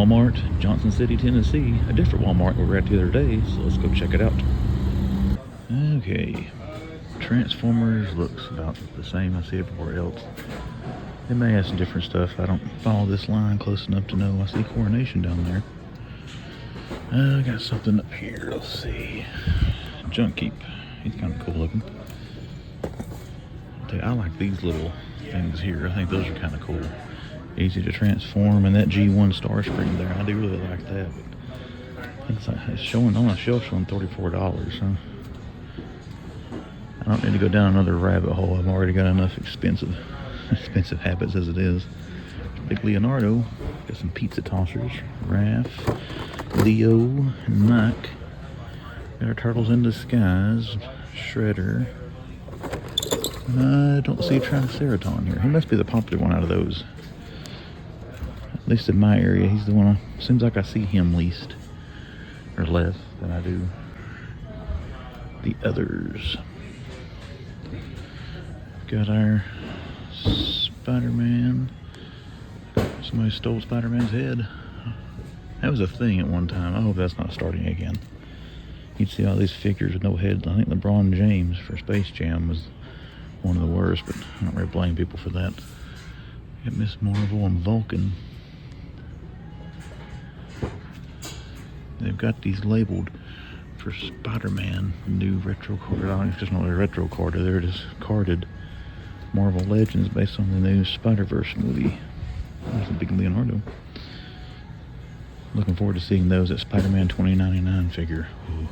Walmart, Johnson City, Tennessee. A different Walmart we were at the other day, so let's go check it out. Okay, Transformers looks about the same I see everywhere else. They may have some different stuff. I don't follow this line close enough to know. I see Coronation down there. I got something up here. Let's see. Junk Keep. He's kind of cool looking. I like these little things here. I think those are kind of cool. Easy to transform, and that G1 Star Spring there, I do really like that. It's showing on a shelf showing $34, huh? I don't need to go down another rabbit hole. I've already got enough expensive habits as it is. Big Leonardo. Got some pizza tossers. Raph, Leo, and Mike. Got our Turtles in Disguise. Shredder. I don't see Triceratops here. He must be the popular one out of those. At least in my area, he's the one. Seems like I see him least. Or less than I do the others. Got our Spider-Man. Somebody stole Spider-Man's head. That was a thing at one time. I hope that's not starting again. You'd see all these figures with no heads. I think LeBron James for Space Jam was one of the worst, but I don't really blame people for that. Got Miss Marvel and Vulcan. They've got these labeled for Spider-Man, new retro card. I don't know if it's just not a retro card, they're just carded Marvel Legends based on the new Spider-Verse movie. There's a big Leonardo. Looking forward to seeing those at Spider-Man 2099 figure. Ooh.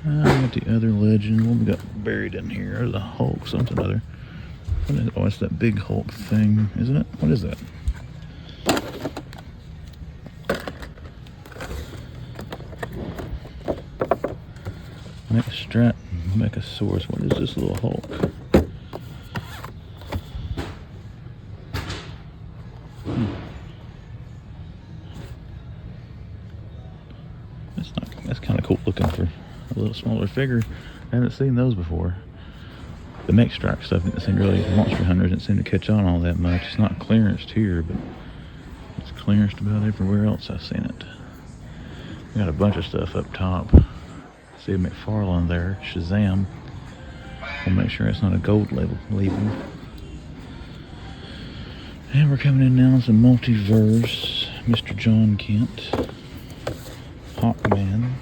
I got the other Legend. What we got buried in here? The Hulk, something other. What is, oh, it's that big Hulk thing, isn't it? What is that? Strat Mechasaurus. What is this little Hulk? That's kind of cool looking for a little smaller figure. I haven't seen those before. The Mech Strike stuff didn't seem really, Monster Hunter didn't seem to catch on all that much. It's not clearanced here, but it's clearanced about everywhere else I've seen it. We got a bunch of stuff up top. See a McFarlane there, Shazam. We'll make sure it's not a gold label. And we're coming in now, some Multiverse, Mr. John Kent, Hawkman,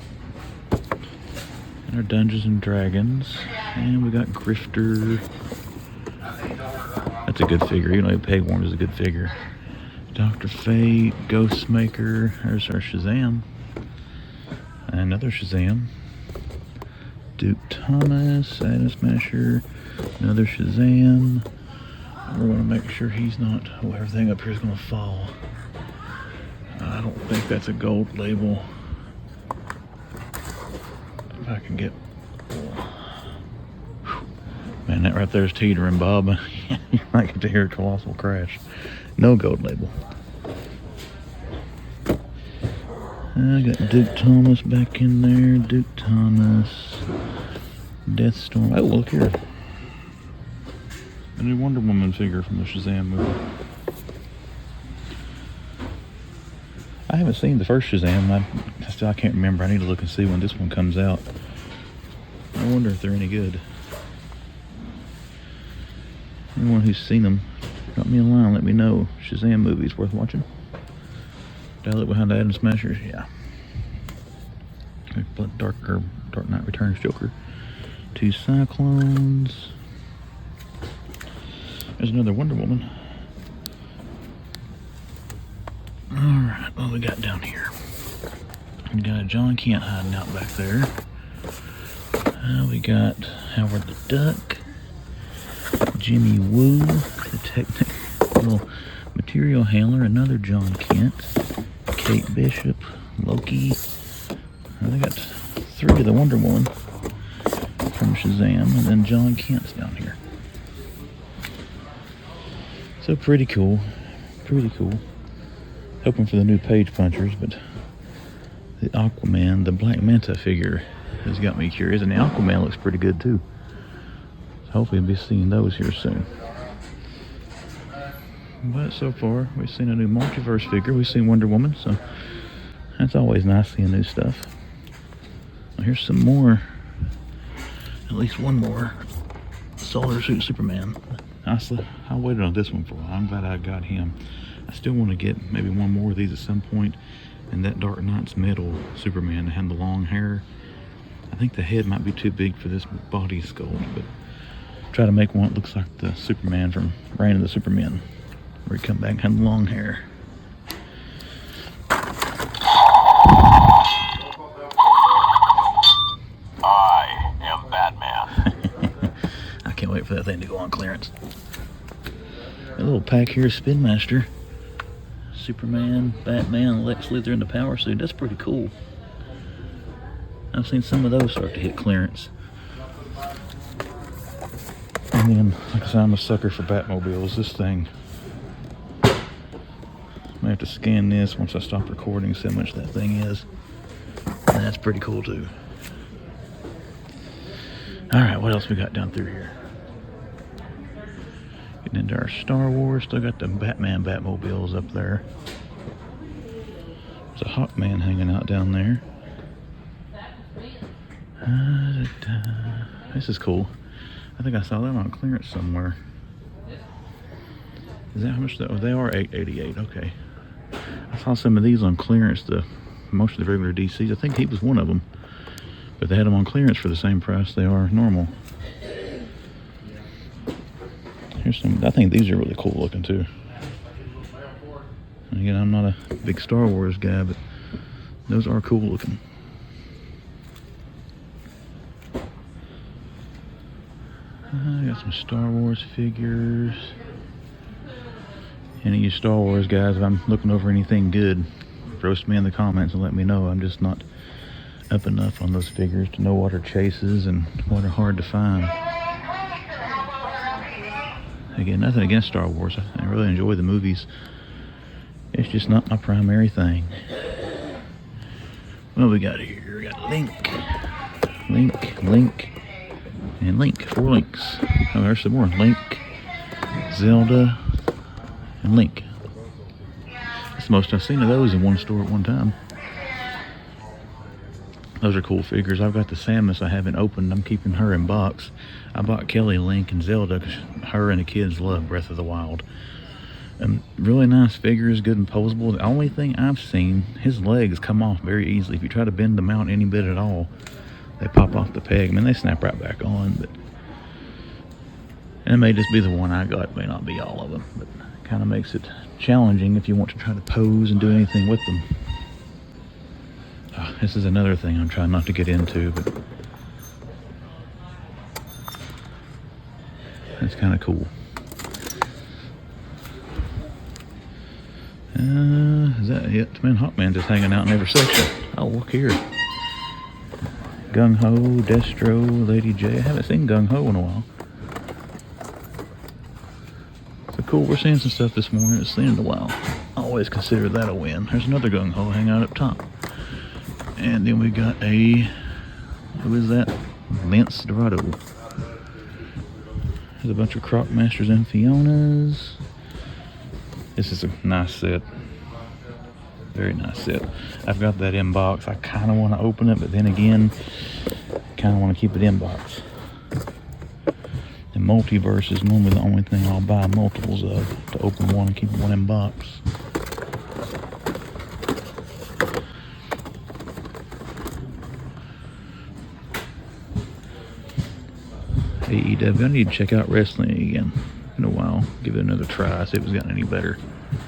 and our Dungeons and Dragons, and we got Grifter. That's a good figure, even though Pegwarn is a good figure. Dr. Fate, Ghostmaker, there's our Shazam, another Shazam. Duke Thomas, Atom Smasher, another Shazam. We're going to make sure he's not, oh, everything up here is going to fall. I don't think that's a gold label. If I can get, man, that right there is teetering, Bob. You might get to hear a colossal crash. No gold label. I got Duke Thomas back in there. Duke Thomas. Deathstorm. Oh, look here. A new Wonder Woman figure from the Shazam movie. I haven't seen the first Shazam. I can't remember. I need to look and see when this one comes out. I wonder if they're any good. Anyone who's seen them, drop me a line. Let me know. Shazam movies worth watching. Did I look behind the Atom Smashers? Yeah. Dark Knight Returns Joker. 2 Cyclones. There's another Wonder Woman. Alright, what we got down here? We got a John Kent hiding out back there. We got Howard the Duck. Jimmy Woo. The technical material handler. Another John Kent. Kate Bishop, Loki. They got 3 of the Wonder Woman from Shazam, and then John Kent's down here. So pretty cool. Pretty cool. Hoping for the new Page Punchers, but the Aquaman, the Black Manta figure has got me curious, and the Aquaman looks pretty good too. So hopefully we'll be seeing those here soon. But so far, we've seen a new multiverse figure. We've seen Wonder Woman, so that's always nice seeing new stuff. Well, here's some more. At least one more Solar Suit Superman. I waited on this one for a while. I'm glad I got him. I still want to get maybe one more of these at some point. And that Dark Knight's Metal Superman that had the long hair. I think the head might be too big for this body sculpt, but try to make one that looks like the Superman from Reign of the Supermen, where he come back and had the long hair. I am Batman. I can't wait for that thing to go on clearance. A little pack here, Spin Master. Superman, Batman, Lex Luthor in the power suit. That's pretty cool. I've seen some of those start to hit clearance. And then, like I said, I'm a sucker for Batmobiles. This thing, I may have to scan this once I stop recording, see how much that thing is. And that's pretty cool too. Alright, what else we got down through here? Getting into our Star Wars. Still got the Batman Batmobiles up there. There's a Hawkman hanging out down there. This is cool. I think I saw that on clearance somewhere. Is that how much? Oh, they are $8.88. Okay. I saw some of these on clearance. Most of the regular DCs. I think he was one of them. But they had them on clearance for the same price they are normal. Here's some. I think these are really cool looking too. And again, I'm not a big Star Wars guy, but those are cool looking. I got some Star Wars figures. Any of you Star Wars guys, if I'm looking over anything good, roast me in the comments and let me know. I'm just not up enough on those figures to know what are chases and what are hard to find. Again, nothing against Star Wars. I really enjoy the movies. It's just not my primary thing. What we got here? We got Link, and Link. 4 Links. Oh, there's some more. Link, Zelda, and Link. That's the most I've seen of those in one store at one time. Those are cool figures. I've got the Samus I haven't opened. I'm keeping her in box. I bought Kelly, Link, and Zelda because her and the kids love Breath of the Wild. Really nice figures, good and posable. The only thing I've seen, his legs come off very easily. If you try to bend them out any bit at all, they pop off the peg. I mean, they snap right back on, but and it may just be the one I got. It may not be all of them, but it kind of makes it challenging if you want to try to pose and do anything with them. This is another thing I'm trying not to get into, but it's kind of cool. Is that it? Man, Hawkman just hanging out in every section. Oh, look here. Gung Ho, Destro, Lady J. I haven't seen Gung Ho in a while. So cool, we're seeing some stuff this morning. It's seen in a while. I always consider that a win. There's another Gung Ho hanging out up top. And then we got who is that? Lance Dorado. There's a bunch of Croc Masters and Fionas. This is a nice set. Very nice set. I've got that in box. I kind of want to open it, but then again, kind of want to keep it in box. The multiverse is normally the only thing I'll buy multiples of, to open one and keep one in box. AEW, I need to check out wrestling again in a while. Give it another try, see if it's gotten any better.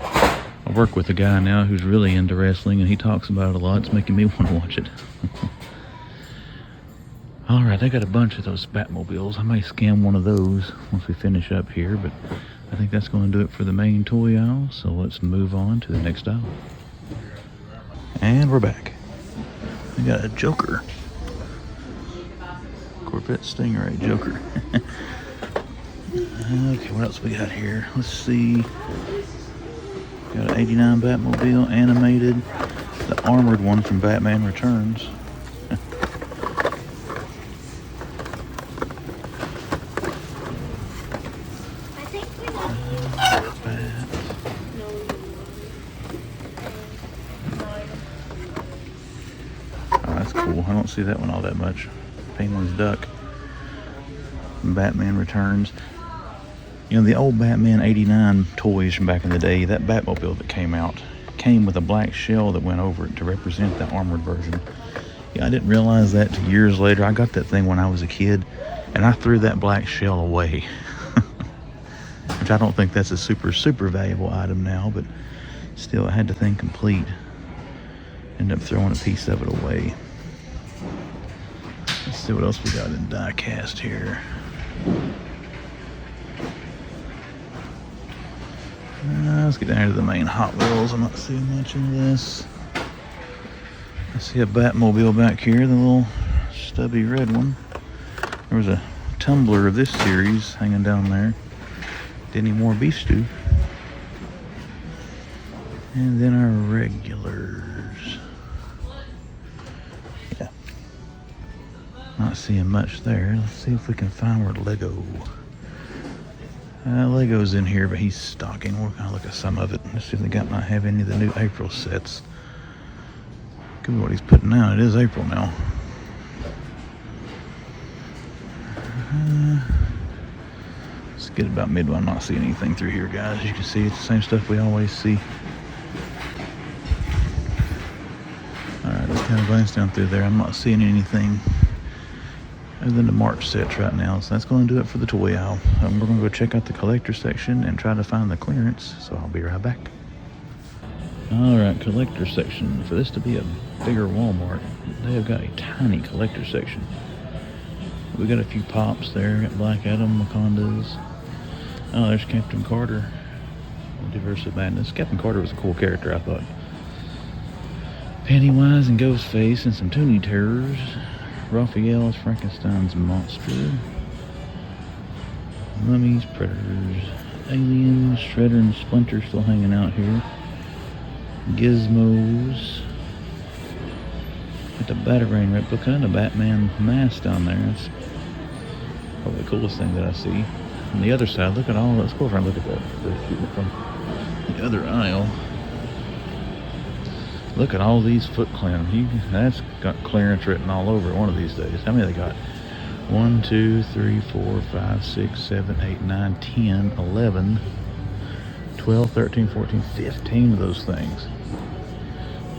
I work with a guy now who's really into wrestling, and he talks about it a lot. It's making me want to watch it. Alright, I got a bunch of those Batmobiles. I may scan one of those once we finish up here, but I think that's going to do it for the main toy aisle, so let's move on to the next aisle. And we're back. We got a Joker. Corvette Stingray Joker. Okay, what else we got here? Let's see. Got an 89 Batmobile, animated. The armored one from Batman Returns. cool. I don't see that one all that much. Penguin's Duck. Batman Returns. You know, the old Batman 89 toys from back in the day, that Batmobile that came out, came with a black shell that went over it to represent the armored version. Yeah, I didn't realize that till years later. I got that thing when I was a kid, and I threw that black shell away. Which I don't think that's a super valuable item now, but still, I had the thing complete. Ended up throwing a piece of it away. Let's see what else we got in die cast here. Let's get down here to the main Hot Wheels. I'm not seeing much in this. I see a Batmobile back here, the little stubby red one. There was a tumbler of this series hanging down there. Any more beef stew. And then our regulars. Yeah. Not seeing much there. Let's see if we can find where Lego. Lego's in here, but he's stocking. We're gonna look at some of it. Let's see if they might have any of the new April sets. Could be what he's putting out. It is April now. Let's get about midway. I'm not seeing anything through here, guys. As you can see, it's the same stuff we always see. Alright, let's kind of glance down through there. I'm not seeing anything other than the March sets right now, so that's going to do it for the toy aisle. We're going to go check out the collector section and try to find the clearance, so I'll be right back. Alright, collector section. For this to be a bigger Walmart, they have got a tiny collector section. We got a few pops there. Got Black Adam, Wakandas. Oh, there's Captain Carter. Multiverse of Madness. Captain Carter was a cool character, I thought. Pennywise and Ghostface and some Toonie Terrors. Raphael's Frankenstein's monster. Mummies, Predators, Aliens, Shredder and Splinter still hanging out here. Gizmos. Got the Batarang replica and the Batman mask down there. That's probably the coolest thing that I see. On the other side, look at all that. Let's go over and look at that. They're shooting from the other aisle. Look at all these Foot Clan. That's got clearance written all over it one of these days. How many they got? 1, 2, 3, 4, 5, 6, 7, 8, 9, 10, 11, 12, 13, 14, 15 of those things.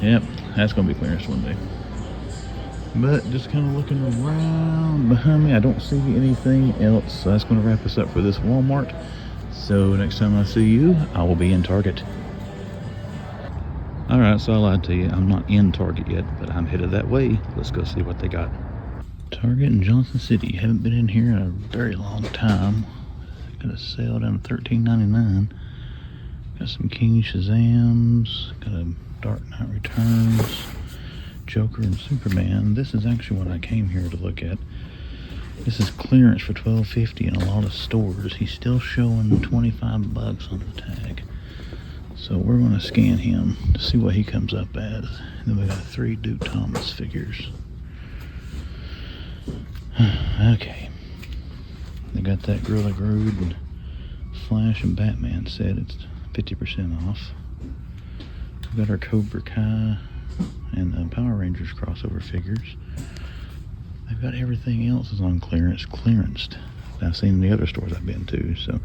Yep, that's going to be clearance one day. But just kind of looking around behind me, I don't see anything else. So that's going to wrap us up for this Walmart. So next time I see you, I will be in Target. Alright, so I lied to you. I'm not in Target yet, but I'm headed that way. Let's go see what they got. Target in Johnson City. Haven't been in here in a very long time. Got a sale down to $13.99. Got some King Shazams. Got a Dark Knight Returns. Joker and Superman. This is actually what I came here to look at. This is clearance for $12.50 in a lot of stores. He's still showing $25 on the tag. So we're going to scan him to see what he comes up as. And then we got 3 Duke Thomas figures. Okay. They got that Gorilla Grodd and Flash and Batman set. It's 50% off. We got our Cobra Kai and the Power Rangers crossover figures. They've got everything else is on clearanced. I've seen the other stores I've been to, so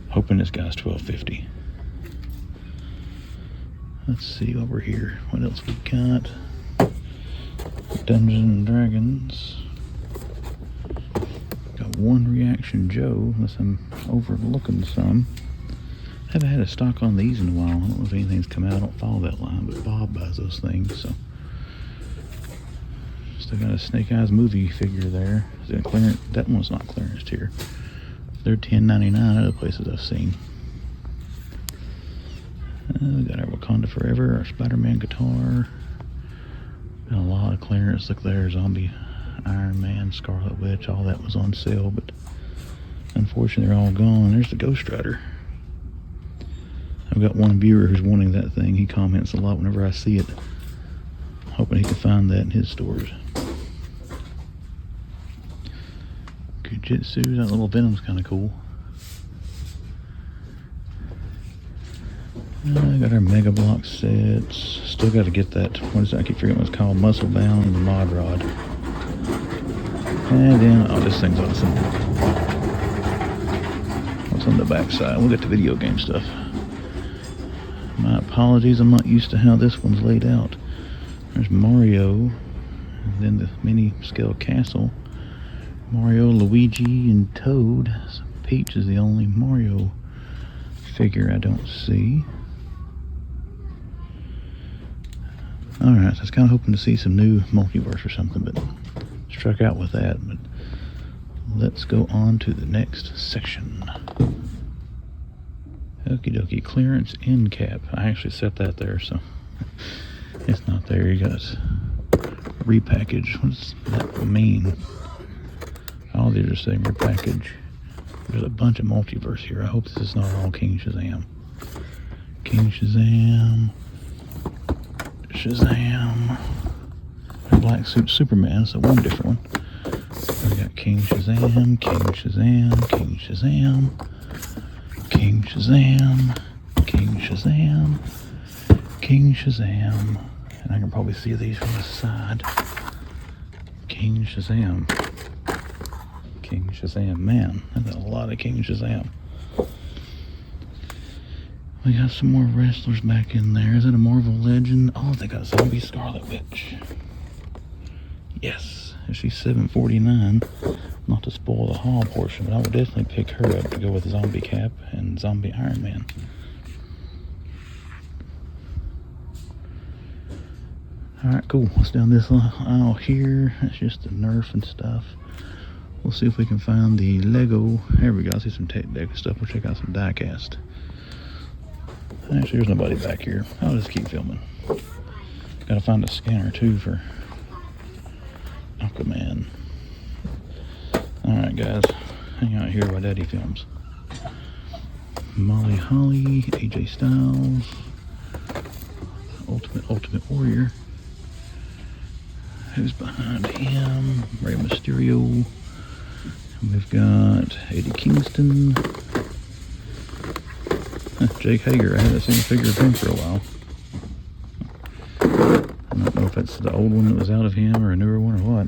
hoping this guy's $12.50. Let's see while we're here. What else we got? Dungeons and Dragons. Got one Reaction Joe, unless I'm overlooking some. Haven't had a stock on these in a while. I don't know if anything's come out. I don't follow that line, but Bob buys those things, so. Still got a Snake Eyes movie figure there. Is that clearance? That one's not clearanced here. They're $10.99 other places I've seen. We got our Wakanda Forever, our Spider-Man guitar. Got a lot of clearance. Look there, Zombie, Iron Man, Scarlet Witch. All that was on sale, but unfortunately they're all gone. There's the Ghost Rider. I've got one viewer who's wanting that thing. He comments a lot whenever I see it. Hoping he can find that in his stores. Jujitsu, that little Venom's kind of cool. I got our Mega Block sets. Still got to get that. What is that? I keep forgetting what it's called. Muscle Bound and the Mod Rod. And then, oh, this thing's awesome. What's on the back side? We'll get the video game stuff. My apologies, I'm not used to how this one's laid out. There's Mario, and then the mini scale castle. Mario, Luigi, and Toad. So Peach is the only Mario figure I don't see. Alright, so I was kind of hoping to see some new multiverse or something, but struck out with that. But let's go on to the next section. Okie dokie, clearance end cap. I actually set that there, so it's not there. You got repackage. What does that mean? All these are saying repackage. There's a bunch of multiverse here. I hope this is not all King Shazam. King Shazam. Shazam. Black Suit Superman, so one different one. We got King Shazam, King Shazam, King Shazam, King Shazam, King Shazam, King Shazam. And I can probably see these from the side. King Shazam. King Shazam. Man, that's a lot of King Shazam. We got some more wrestlers back in there. Is it a Marvel Legend? Oh, they got Zombie Scarlet Witch. Yes, she's $7.49. Not to spoil the haul portion, but I would definitely pick her up to go with Zombie Cap and Zombie Iron Man. Alright, cool. What's down this aisle here? That's just the Nerf and stuff. We'll see if we can find the Lego. There we go. I see some tape deck stuff. We'll check out some die-cast. Actually, there's nobody back here. I'll just keep filming. Gotta find a scanner too for Aquaman. Alright guys, hang out here while Daddy films. Molly Holly, AJ Styles, Ultimate Warrior. Who's behind him? Rey Mysterio. And we've got Eddie Kingston. Jake Hager. I haven't seen a figure of him for a while. I don't know if that's the old one that was out of him or a newer one or what.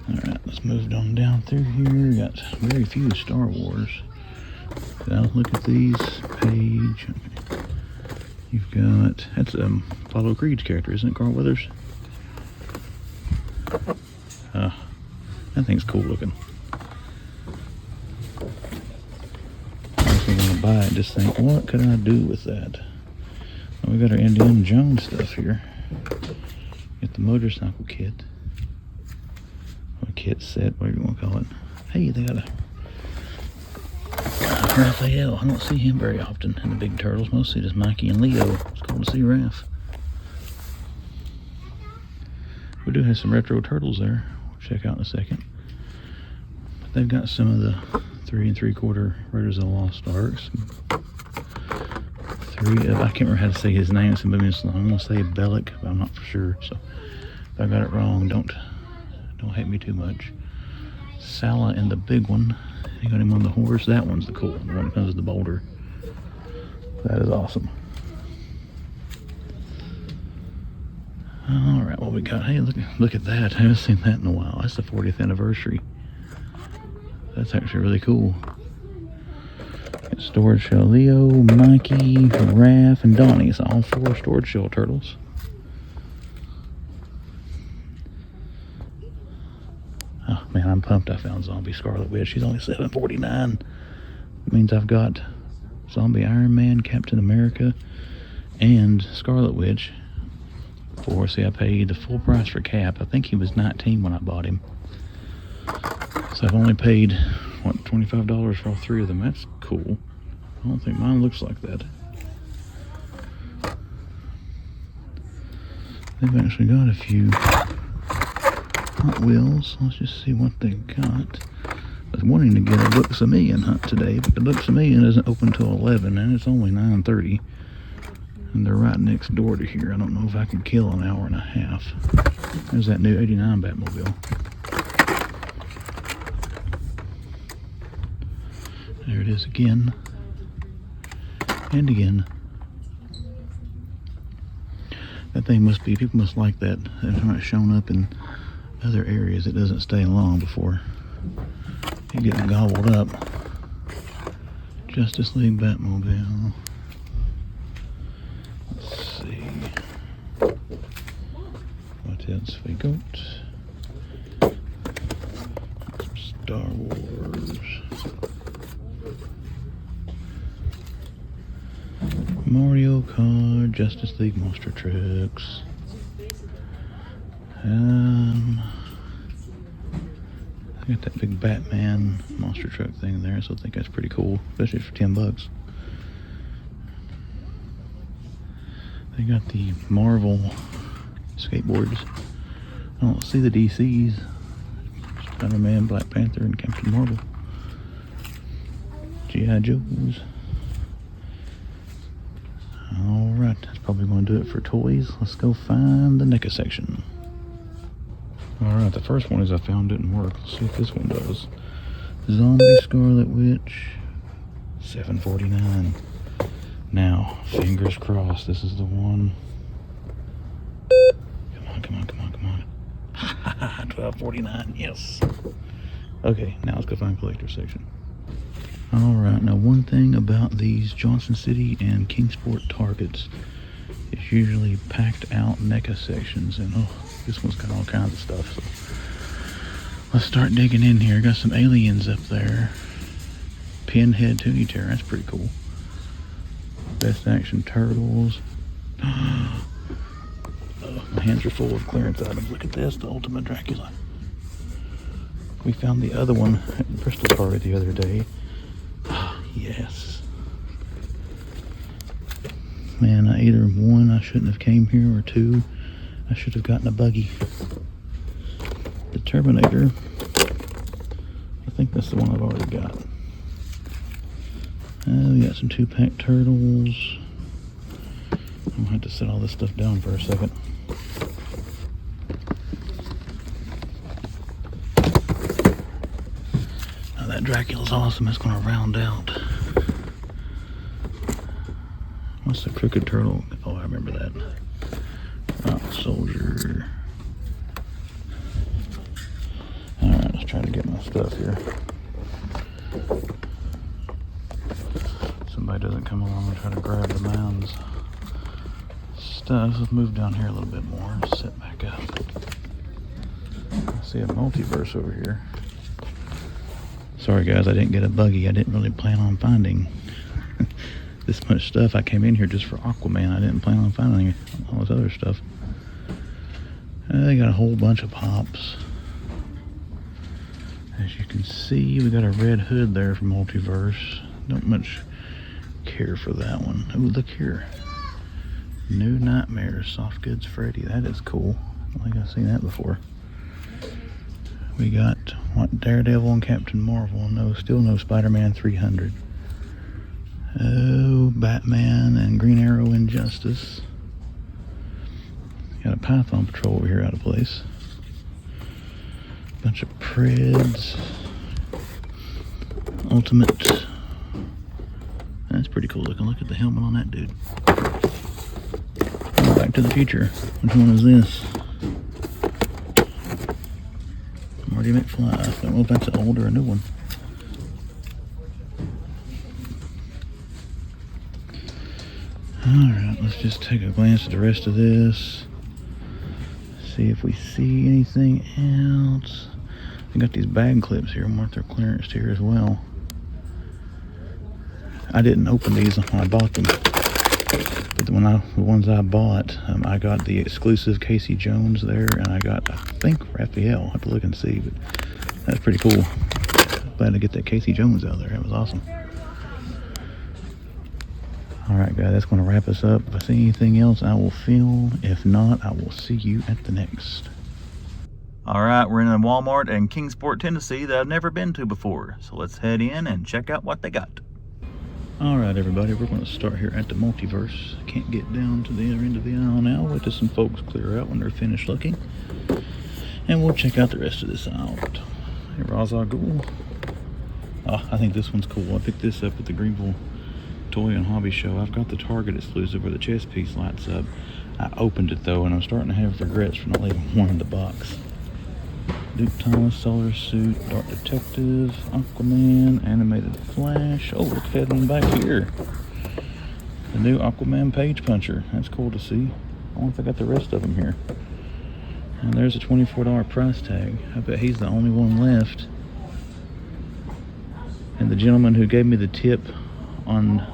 Alright, let's move on down through here. We got very few Star Wars. Now look at these. Page. You've got, that's Apollo Creed's character, isn't it? Carl Weathers? That thing's cool looking. I'm going to buy it and just think, what could I do with that? Well, we got our Indiana Jones stuff here. Get the motorcycle kit. Or kit set, whatever you want to call it. Hey, they got a Raphael. I don't see him very often in the big turtles. Mostly just Mikey and Leo. It's cool to see Raph. We do have some retro turtles there. We'll check out in a second. But they've got some of the 3 3/4 Raiders of the Lost Arks. I can't remember how to say his name. It's been moving so long. I'm gonna say Bellic, but I'm not for sure. So if I got it wrong, don't hate me too much. Sala and the big one. You got him on the horse. That one's the cool one. The one that comes with the boulder. That is awesome. All right, what we got? Hey, look at that. I haven't seen that in a while. That's the 40th anniversary. That's actually really cool. Got Storage Shell Leo, Mikey, Raph, and Donnie. It's all 4 Storage Shell turtles. Oh man, I'm pumped I found Zombie Scarlet Witch. She's only $7.49. That means I've got Zombie Iron Man, Captain America, and Scarlet Witch. See, I paid the full price for Cap. I think he was $19 when I bought him. So I've only paid, what, $25 for all 3 of them. That's cool. I don't think mine looks like that. They've actually got a few Hot Wheels. Let's just see what they got. I was wanting to get a Looks a Million hunt today, but the Looks a Million isn't open till 11, and it's only 9:30. And they're right next door to here. I don't know if I can kill an hour and a half. There's that new 89 Batmobile. There it is again. And again. That thing must be, people must like that. It's not shown up in other areas. It doesn't stay long before you get gobbled up. Justice League Batmobile. Let's see. What else we got? Some Star Wars. Mario Kart, Justice League monster trucks. I got that big Batman monster truck thing there, so I think that's pretty cool, especially for $10. They got the Marvel skateboards. I don't see the DCs. Spider-Man, Black Panther, and Captain Marvel. G.I. Joes. Alright, that's probably going to do it for toys. Let's go find the NECA section. Alright, the first one I found didn't work. Let's see if this one does. Zombie Scarlet Witch, $7.49. Now, fingers crossed, this is the one. Come on, come on, come on, come on. $12.49, yes. Okay, now let's go find collector section. Alright, now one thing about these Johnson City and Kingsport Targets is usually packed out NECA sections, and oh, this one's got all kinds of stuff, so let's start digging in here. Got some aliens up there. Pinhead Toonie Terror, that's pretty cool. Best Action Turtles. Oh, my hands are full of clearance items. Look at this, the Ultimate Dracula. We found the other one at Bristol Target the other day. Yes. Man, either one, I shouldn't have came here, or two, I should have gotten a buggy. The Terminator, I think that's the one I've already got. We got some 2-pack turtles. I'm gonna have to set all this stuff down for a second. Now that Dracula's awesome. It's gonna round out. What's the Crooked Turtle? Oh, I remember that. Rock Soldier. Alright, let's try to get my stuff here. Somebody doesn't come along and try to grab the man's stuff. Let's move down here a little bit more and set back up. I see a multiverse over here. Sorry guys, I didn't get a buggy. I didn't really plan on finding this much stuff. I came in here just for Aquaman. I didn't plan on finding all this other stuff. They got a whole bunch of pops. As you can see, we got a red hood there from Multiverse. Don't much care for that one. Oh, look here. New Nightmares, Soft Goods Freddy. That is cool. I don't think I've seen that before. We got what, Daredevil and Captain Marvel. No, still no Spider-Man 300. Oh, Batman and Green Arrow Injustice. Got a Python Patrol over here out of place. Bunch of Preds. Ultimate. That's pretty cool looking. Look at the helmet on that dude. Oh, Back to the Future. Which one is this? Marty McFly. I don't know if that's an old or a new one. Alright, let's just take a glance at the rest of this. See if we see anything else. We got these bag clips here. Mark their clearance here as well. I didn't open these when I bought them. But the ones I bought, I got the exclusive Casey Jones there, and I got, I think, Raphael. I'll have to look and see, but that's pretty cool. Glad to get that Casey Jones out there. That was awesome. Alright guys, that's going to wrap us up. If I see anything else, I will film. If not, I will see you at the next. Alright, we're in a Walmart in Kingsport, Tennessee that I've never been to before. So let's head in and check out what they got. Alright everybody, we're going to start here at the Multiverse. I can't get down to the other end of the aisle now. Wait till some folks clear out when they're finished looking. And we'll check out the rest of this aisle. Hey, Ra's al Ghul. Oh, I think this one's cool. I picked this up at the Greenville toy and hobby show. I've got the Target exclusive where the chest piece lights up. I opened it though, and I'm starting to have regrets for not leaving one in the box. Duke Thomas, Solar Suit, Dark Detective, Aquaman, Animated Flash. Oh, look at him back here. The new Aquaman Page Puncher. That's cool to see. I wonder if I got the rest of them here. And there's a $24 price tag. I bet he's the only one left. And the gentleman who gave me the tip on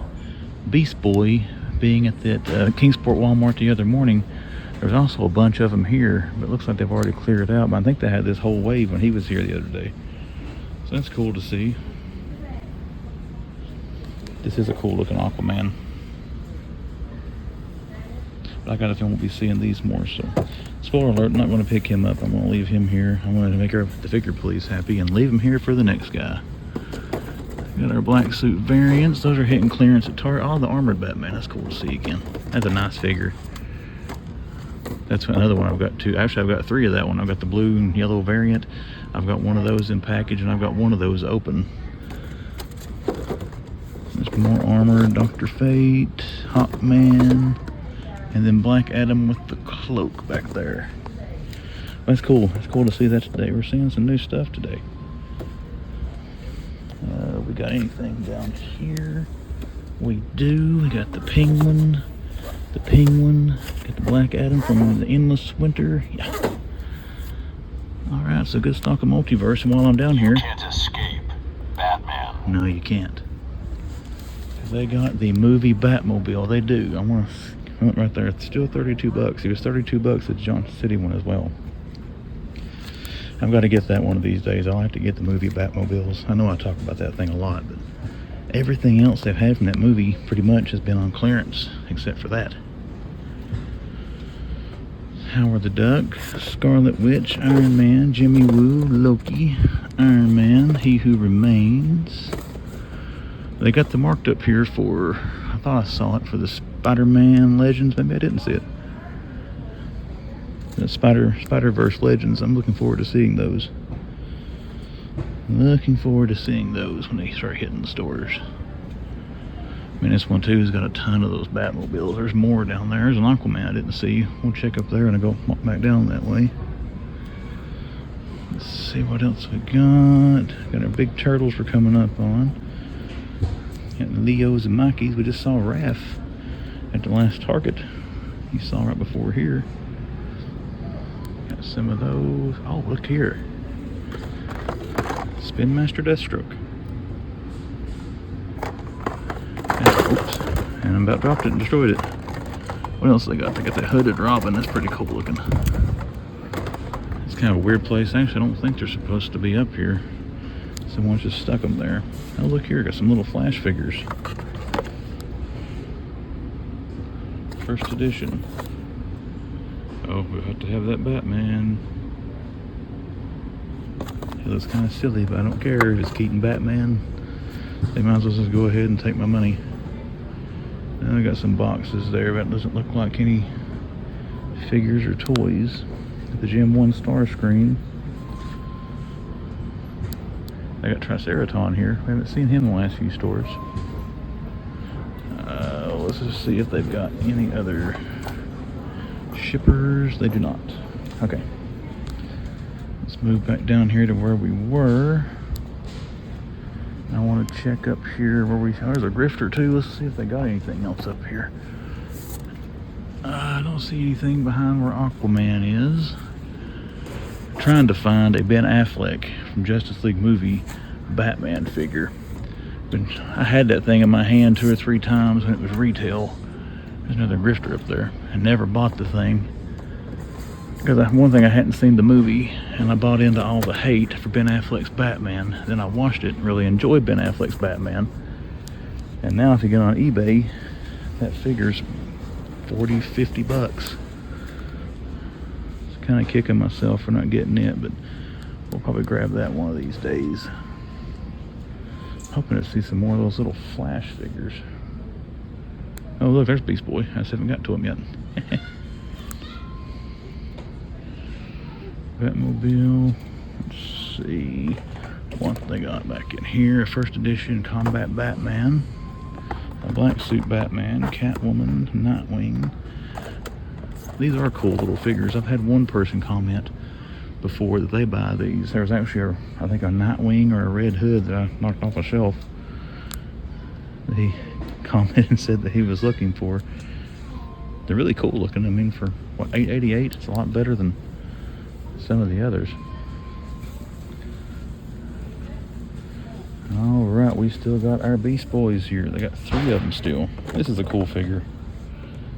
Beast Boy being at that Kingsport Walmart the other morning, there's also a bunch of them here, but it looks like they've already cleared out. But I think they had this whole wave when he was here the other day. So that's cool to see. This is a cool looking Aquaman. But I got a feeling we'll be seeing these more. So, spoiler alert, I'm not going to pick him up. I'm going to leave him here. I wanted to make the figure police happy and leave him here for the next guy. Got our black suit variants. Those are hitting clearance at Target. Oh, the armored Batman. That's cool to see again. That's a nice figure. That's another one I've got two. Actually, I've got three of that one. I've got the blue and yellow variant. I've got one of those in package, and I've got one of those open. There's more armor. Dr. Fate, Hawkman, and then Black Adam with the cloak back there. That's cool. It's cool to see that today. We're seeing some new stuff today. We got anything down here? We do. We got the Penguin. The Penguin. Got the Black Adam from the Endless Winter. Yeah. Alright, so good stock of multiverse. And while I'm down here... You can't escape Batman. No, you can't. They got the movie Batmobile. They do. I want to... Right there. It's still $32. He was $32 at Johnson City one as well. I've got to get that one of these days. I'll have to get the movie Batmobiles. I know I talk about that thing a lot, but everything else they've had from that movie pretty much has been on clearance, except for that. Howard the Duck, Scarlet Witch, Iron Man, Jimmy Woo, Loki, Iron Man, He Who Remains. They got the marked up here for, I thought I saw it for the Spider-Man Legends. Maybe I didn't see it. The Spider-Verse Legends. I'm looking forward to seeing those. Looking forward to seeing those when they start hitting the stores. I mean, this one too has got a ton of those Batmobiles. There's more down there. There's an Aquaman I didn't see. We'll check up there and I'll go walk back down that way. Let's see what else we got. Got our big turtles we're coming up on. Got Leos and Mikeys. We just saw Raph at the last Target. You saw right before here. Got some of those. Oh, look here. Spin Master Deathstroke. Oops. And I about dropped it and destroyed it. What else they got? They got that hooded Robin. That's pretty cool looking. It's kind of a weird place. Actually, I don't think they're supposed to be up here. Someone just stuck them there. Oh, look here. Got some little Flash figures. First edition. Oh, we have to have that Batman. It looks kind of silly, but I don't care. If it's Keaton Batman, they might as well just go ahead and take my money. And I got some boxes there, but it doesn't look like any figures or toys. Got the Gem 1 star screen. I got Triceraton here. We haven't seen him in the last few stores. Let's just see if they've got any other shippers. They do not. Okay. Let's move back down here to where we were. I want to check up here where there's a grifter too. Let's see if they got anything else up here. I don't see anything behind where Aquaman is. I'm trying to find a Ben Affleck from Justice League movie Batman figure. But I had that thing in my hand 2 or 3 times when it was retail. There's another grifter up there. I never bought the thing. Because one thing, I hadn't seen the movie, and I bought into all the hate for Ben Affleck's Batman. Then I watched it and really enjoyed Ben Affleck's Batman. And now if you get on eBay, that figure's $40, $50. It's kind of kicking myself for not getting it, but we'll probably grab that one of these days. Hoping to see some more of those little Flash figures. Oh look, there's Beast Boy. I just haven't got to him yet. Batmobile. Let's see what they got back in here. First edition Combat Batman. a black suit Batman, Catwoman, Nightwing. These are cool little figures. I've had one person comment before that they buy these. There was actually, I think, a Nightwing or a Red Hood that I knocked off a shelf. He commented and said that he was looking for. They're really cool looking. I mean, for what, $8.88, it's a lot better than some of the others. All right, we still got our Beast Boys here. They got 3 of them still. This is a cool figure.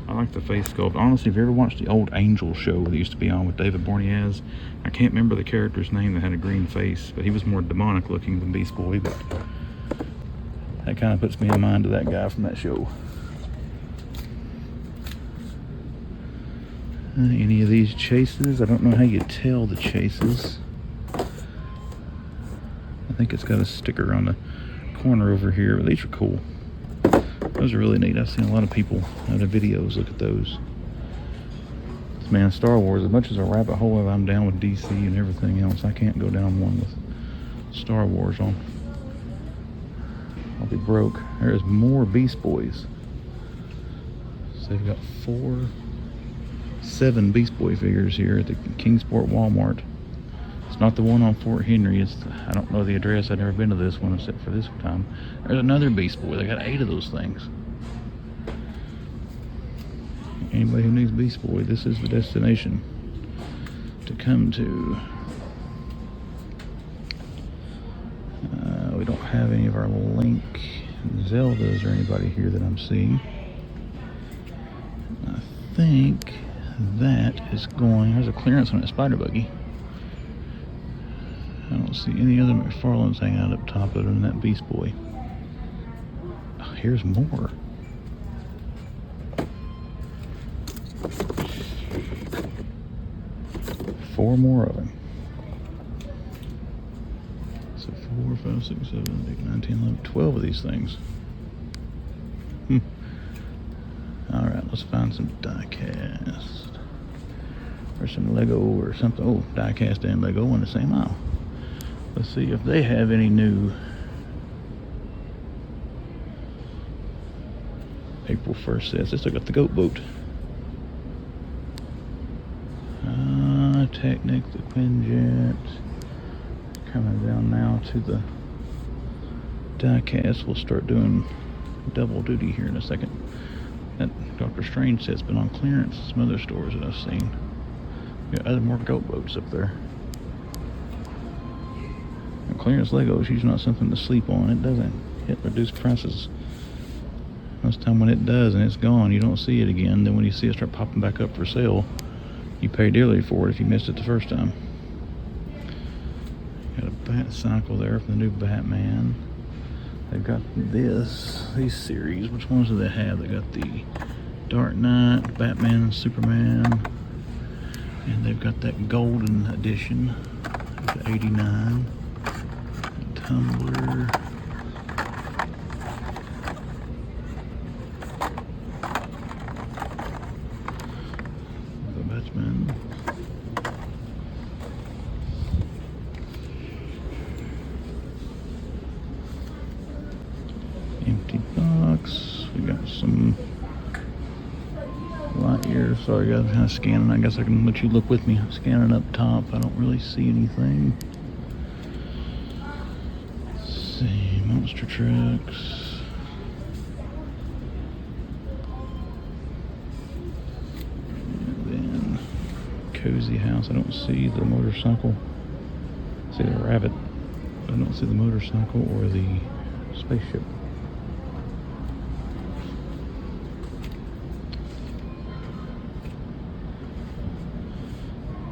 I like the face sculpt. Honestly, if you ever watched the old Angel show that used to be on with David Boreanaz, I can't remember the character's name that had a green face, but he was more demonic looking than Beast Boy, but that kind of puts me in mind of that guy from that show. Any of these chases? I don't know how you tell the chases. I think it's got a sticker on the corner over here, but these are cool. Those are really neat. I've seen a lot of people in their videos look at those. Man, Star Wars, as much as a rabbit hole I'm down with DC and everything else, I can't go down one with Star Wars on. I'll be broke. There's more Beast Boys. So they've got 7 Beast Boy figures here at the Kingsport Walmart. It's not the one on Fort Henry. I don't know the address. I've never been to this one except for this time. There's another Beast Boy. They got 8 of those things. Anybody who needs Beast Boy, this is the destination to come to. We don't have any of our Link Zeldas or anybody here that I'm seeing. I think that is going. There's a clearance on that Spider Buggy. I don't see any other McFarlane's hanging out up top other than that Beast Boy. Oh, here's more. Four more of them. So 4, 5, 6, 7, 8, 9, 10, 11, 12 of these things. Alright, let's find some die-cast. Or some Lego or something. Oh, die-cast and Lego in the same aisle. Let's see if they have any new April 1st sets. They still got the Goat Boat. Technic, the Quinjet. Coming down now to the die-cast. We'll start doing double duty here in a second. That Doctor Strange set's been on clearance at some other stores that I've seen. Got other more Goat Boats up there. And clearance Lego is usually not something to sleep on. It doesn't hit reduced prices. Most of the time when it does and it's gone, you don't see it again. Then when you see it start popping back up for sale, you pay dearly for it if you missed it the first time. Got a bat cycle there from the new Batman. They've got these series. Which ones do they have? They got the Dark Knight, Batman and Superman. And they've got that golden edition, the 89. Tumbler. Empty box. We got some light years. Sorry guys, I'm kind of scanning. I guess I can let you look with me. I'm scanning up top. I don't really see anything. Let's see, monster trucks. And then cozy house. I don't see the motorcycle. I see the rabbit. I don't see the motorcycle or the spaceship.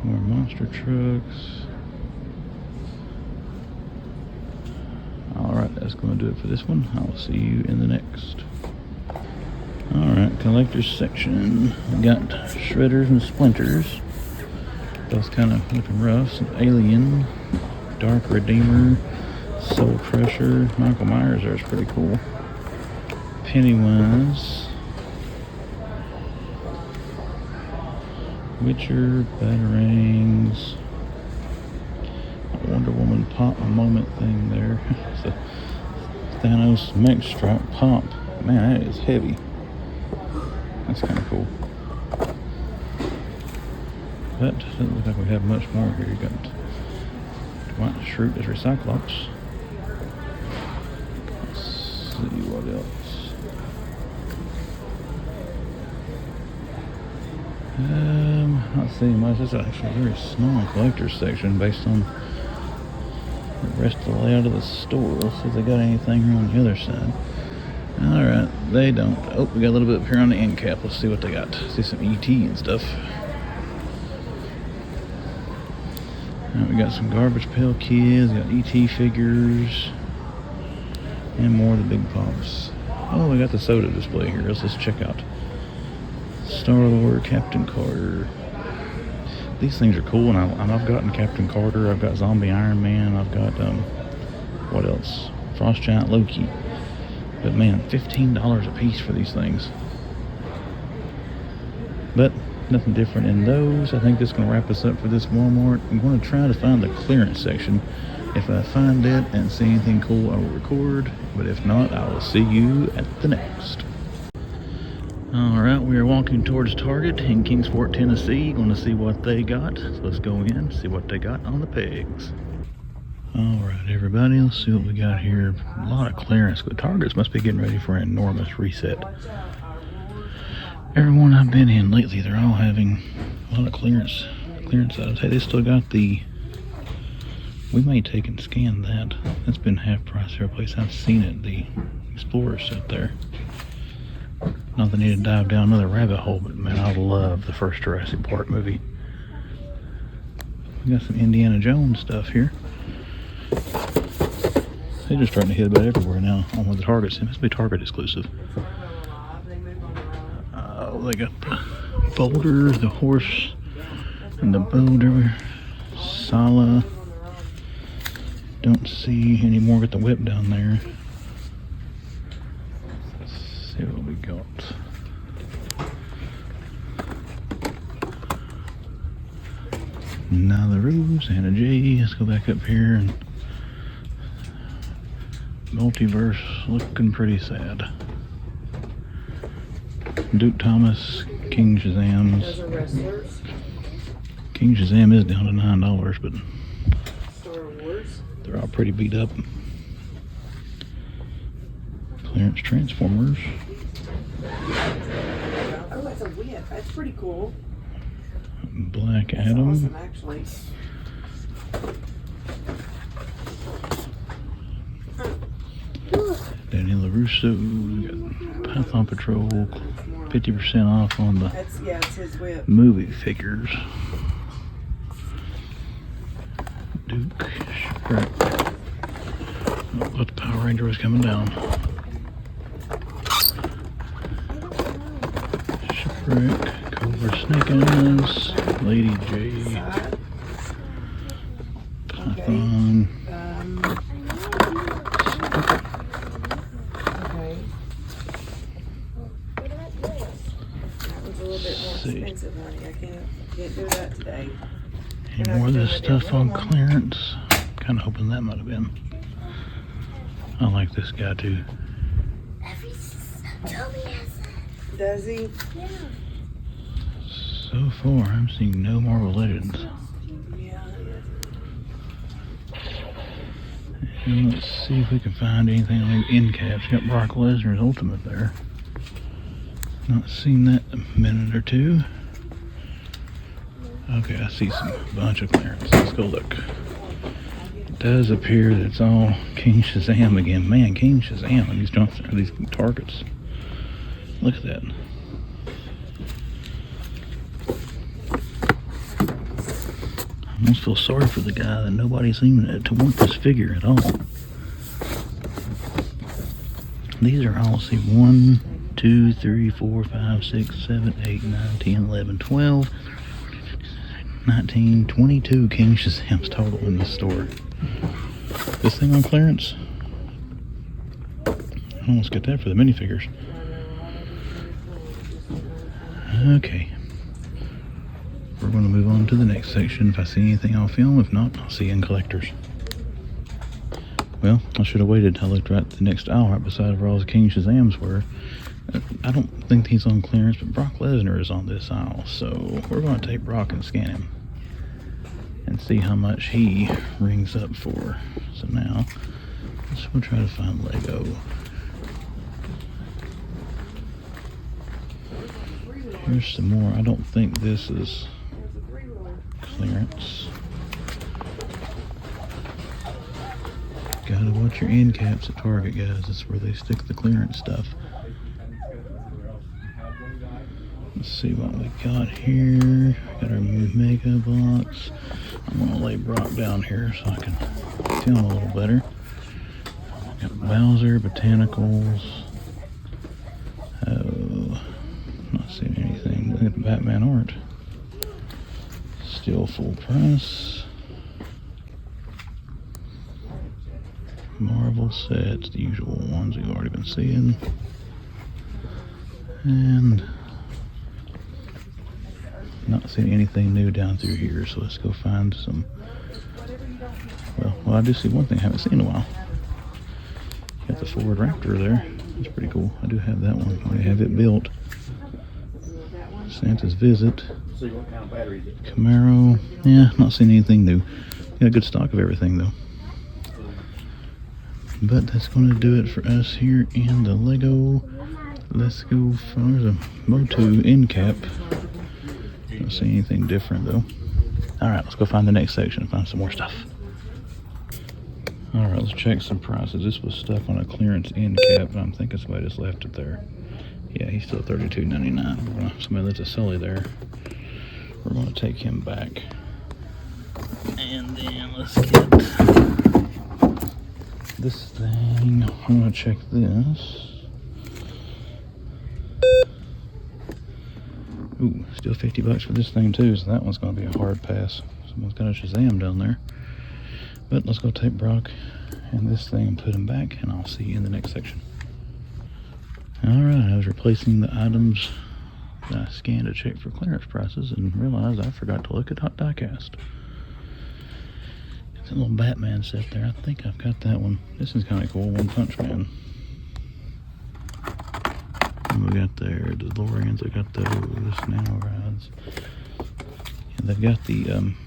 More monster trucks. Alright, that's going to do it for this one. I'll see you in the next. Alright, collector's section. We got shredders and splinters. Both kind of looking rough. Some Alien, Dark Redeemer, Soul Crusher. Michael Myers there is pretty cool. Pennywise. Witcher, Batarangs, Wonder Woman pop a moment thing there. It's a Thanos mech strap pop Man, that is heavy. That's kind of cool. But doesn't look like we have much more here. You got White Shroot as Recyclops. Let's see what else. Not seeing much. It's actually a very small collector's section based on the rest of the layout of the store. Let's see if they got anything here on the other side. Alright, they don't. Oh, we got a little bit up here on the end cap. Let's see what they got. See some ET and stuff. Alright, we got some Garbage Pail Kids, we got ET figures, and more of the Big Pops. Oh, we got the soda display here. Let's just check out Star-Lord, Captain Carter. These things are cool, and I've gotten Captain Carter, I've got Zombie Iron Man, I've got, what else? Frost Giant Loki. But man, $15 a piece for these things. But nothing different in those. I think that's going to wrap us up for this Walmart. I'm going to try to find the clearance section. If I find it and see anything cool, I will record. But if not, I will see you at the next. Alright, we are walking towards Target in Kingsport, Tennessee. Going to see what they got. So let's go in, see what they got on the pegs. Alright everybody, let's see what we got here. A lot of clearance, but Targets must be getting ready for an enormous reset. Everyone I've been in lately, they're all having a lot of clearance items. Hey, they still got the, we may take and scan that. That's been half price every place I've seen it, the Explorer set there. Not that I need to dive down another rabbit hole, but man, I love the first Jurassic Park movie. We got some Indiana Jones stuff here. They're just starting to hit about everywhere now on with the Targets. It must be Target exclusive. Oh, they got the boulder, the horse, and the boulder. Sala. Don't see any more. Got the whip down there. Let's see what we got. Now the Rose and a J. Let's go back up here and Multiverse looking pretty sad. Duke Thomas, King Shazam's. King Shazam is down to $9, but they're all pretty beat up. Clearance Transformers. Oh, that's a whip. That's pretty cool. Black That's Adam. awesome, actually. Danny LaRusso. We got Python Patrol. 50% off on the Yeah, it's his whip. movie figures. Duke Shrek. Oh, the Power Ranger was coming down. Shipwreck, Cobra Snake Eyes, Lady J, Python. Okay. That was a little bit more expensive, honey. I can't do that today. Any more of this stuff on clearance? Kind of hoping that might have been. I like this guy too. Does he? Yeah. So far, I'm seeing no Marvel Legends. Yeah. And let's see if we can find anything on the end caps. Got Brock Lesnar's Ultimate there. Not seen that in a minute or two. Okay, I see some bunch of clearance. Let's go look. It does appear that it's all King Shazam again. Man, King Shazam and these Targets. Look at that. I almost feel sorry for the guy that nobody seemed to want this figure at all. These are all, see, 1, 2, 3, 4, 5, 6, 7, 8, 9, 10, 11, 12, 19, 22 King Shazams total in this store. This thing on clearance? I almost got that for the minifigures. Okay. We're going to move on to the next section. If I see anything, I'll film. If not, I'll see you in collectors. Well, I should have waited. I looked right the next aisle right beside where all the King Shazams were. I don't think he's on clearance, but Brock Lesnar is on this aisle. So we're going to take Brock and scan him and see how much he rings up for. So now, we'll try to find Lego. Here's some more. I don't think this is clearance. Gotta watch your end caps at Target, guys. That's where they stick the clearance stuff. Let's see what we got here. Got our Mega box. I'm gonna lay Brock down here so I can see him a little better. Got Bowser, Botanicals. Oh, not seeing anything. Look at the Batman art. Still full price. Marvel sets, the usual ones we've already been seeing. And not seeing anything new down through here, so let's go find some. Well, I do see one thing I haven't seen in a while. Got the Ford Raptor there. That's pretty cool. I do have that one. I have it built. Santa's Visit. Camaro. Yeah, not seeing anything new. Got a good stock of everything though. But that's going to do it for us here in the Lego. Let's go for there's a Motu end cap. Don't see anything different though. Alright, let's go find the next section and find some more stuff. Alright, let's check some prices. This was stuck on a clearance end cap, and I'm thinking somebody just left it there. Yeah, he's still $32.99. Somebody left a Sully there. We're going to take him back. And then let's get this thing. I'm going to check this. Ooh, still $50 for this thing too, so that one's going to be a hard pass. Someone's got a Shazam down there. But let's go take Brock and this thing and put him back, and I'll see you in the next section. Alright, I was replacing the items that I scanned to check for clearance prices and realized I forgot to look at Hot Diecast. It's a little Batman set there. I think I've got that one. This is kind of cool, One Punch Man. And we got their DeLoreans, I got those Nano Rides. And they've got the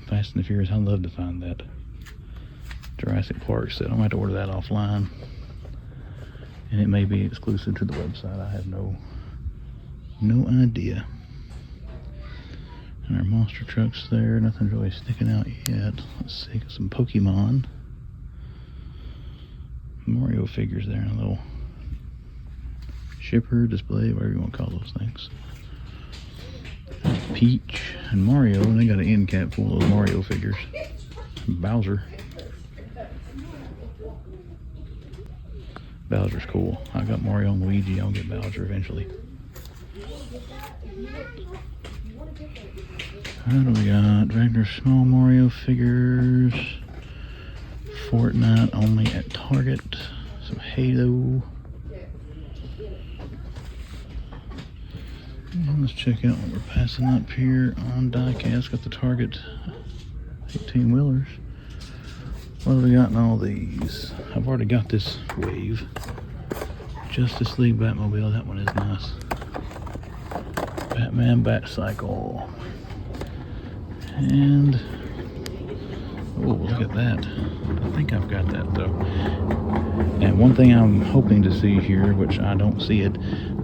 Fast and the Furious. I'd love to find that Jurassic Park set. I might have to order that offline. And it may be exclusive to the website. I have no idea. And our monster trucks there. Nothing's really sticking out yet. Let's see, got some Pokemon. Mario figures there. A little shipper display, whatever you want to call those things. Peach and Mario. And they got an end cap full of those Mario figures. Bowser. Bowser's cool. I got Mario and Luigi. I'll get Bowser eventually. What do we got? Regular small Mario figures. Fortnite only at Target. Some Halo. And let's check out what we're passing up here on Diecast. Got the Target 18-wheelers. What have we got in all these? I've already got this Wave. Justice League Batmobile, that one is nice. Batman Batcycle. And, oh, look at that. I think I've got that though. And one thing I'm hoping to see here, which I don't see it,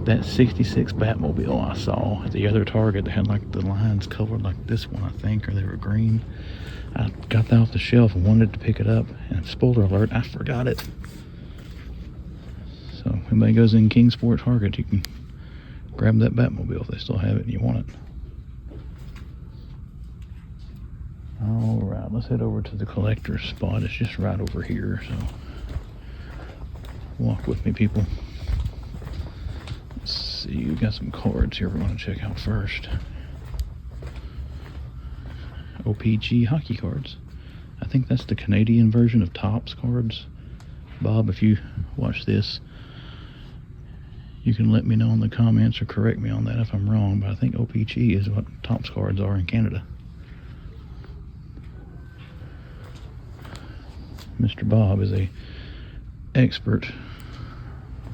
that 66 Batmobile I saw at the other Target. They had like the lines colored like this one, I think, or they were green. I got that off the shelf and wanted to pick it up, and spoiler alert, I forgot it. So if anybody goes in Kingsport Target, you can grab that Batmobile if they still have it and you want it. Alright, let's head over to the collector's spot. It's just right over here, so walk with me, people. Let's see, we got some cards here we're going to check out first. OPG hockey cards. I think that's the Canadian version of Topps cards. Bob, if you watch this, you can let me know in the comments or correct me on that if I'm wrong, but I think OPG is what Topps cards are in Canada. Mr. Bob is a expert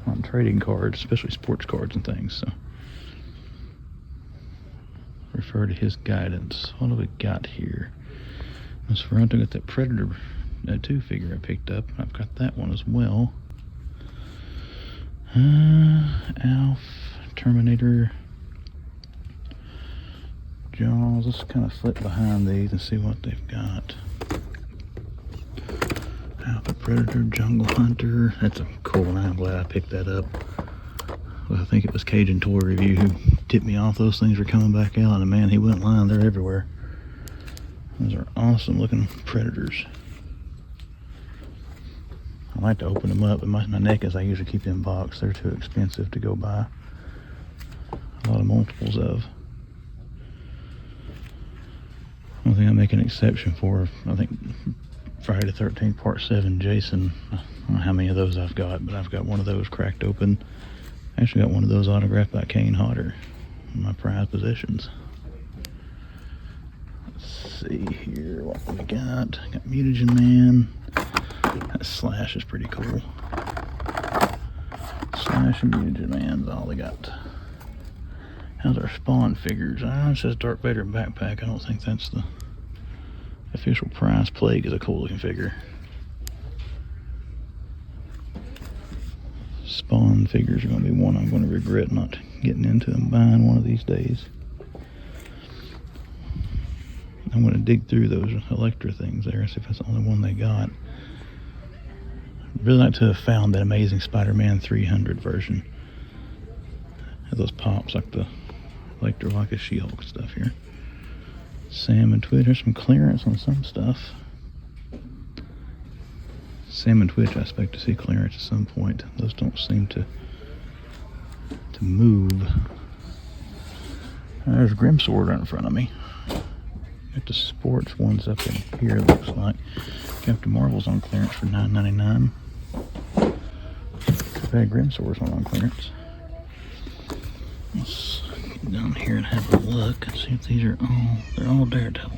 on trading cards, especially sports cards and things, so refer to his guidance. What do we got here? This front, I got that Predator 2 figure I picked up. I've got that one as well. Alf, Terminator, Jaws. Let's kind of flip behind these and see what they've got. Alpha Predator, Jungle Hunter. That's a cool one. I'm glad I picked that up. Well, I think it was Cajun Toy Review who tipped me off. Those things were coming back out, and man, he went lying. They're everywhere. Those are awesome looking Predators. I like to open them up, but my NECAs I usually keep in box. They're too expensive to go buy a lot of multiples of. One thing I make an exception for, I think Friday the 13th Part 7 Jason. I don't know how many of those I've got, but I've got one of those cracked open. I actually got one of those autographed by Kane Hodder in my prized possessions. Let's see here what we got. Got Mutagen Man. That Slash is pretty cool. Slash and Mutagen Man's all they got. How's our Spawn figures? It says Darth Vader backpack. I don't think that's the official prize. Plague is a cool looking figure. Spawn figures are going to be one I'm going to regret not getting into and buying one of these days. I'm going to dig through those Electra things there, see if that's the only one they got. I'd really like to have found that Amazing Spider-Man 300 version. Has those pops like the Electra, like a She-Hulk stuff here. Sam and Twitch, there's some clearance on some stuff. Sam and Twitch, I expect to see clearance at some point. Those don't seem to move. There's Grimsword right in front of me. Got the sports ones up in here, it looks like. Captain Marvel's on clearance for $9.99. Too bad Grimsword's not on clearance. Let's get down here and have a look and see if these are all, they're all Daredevil.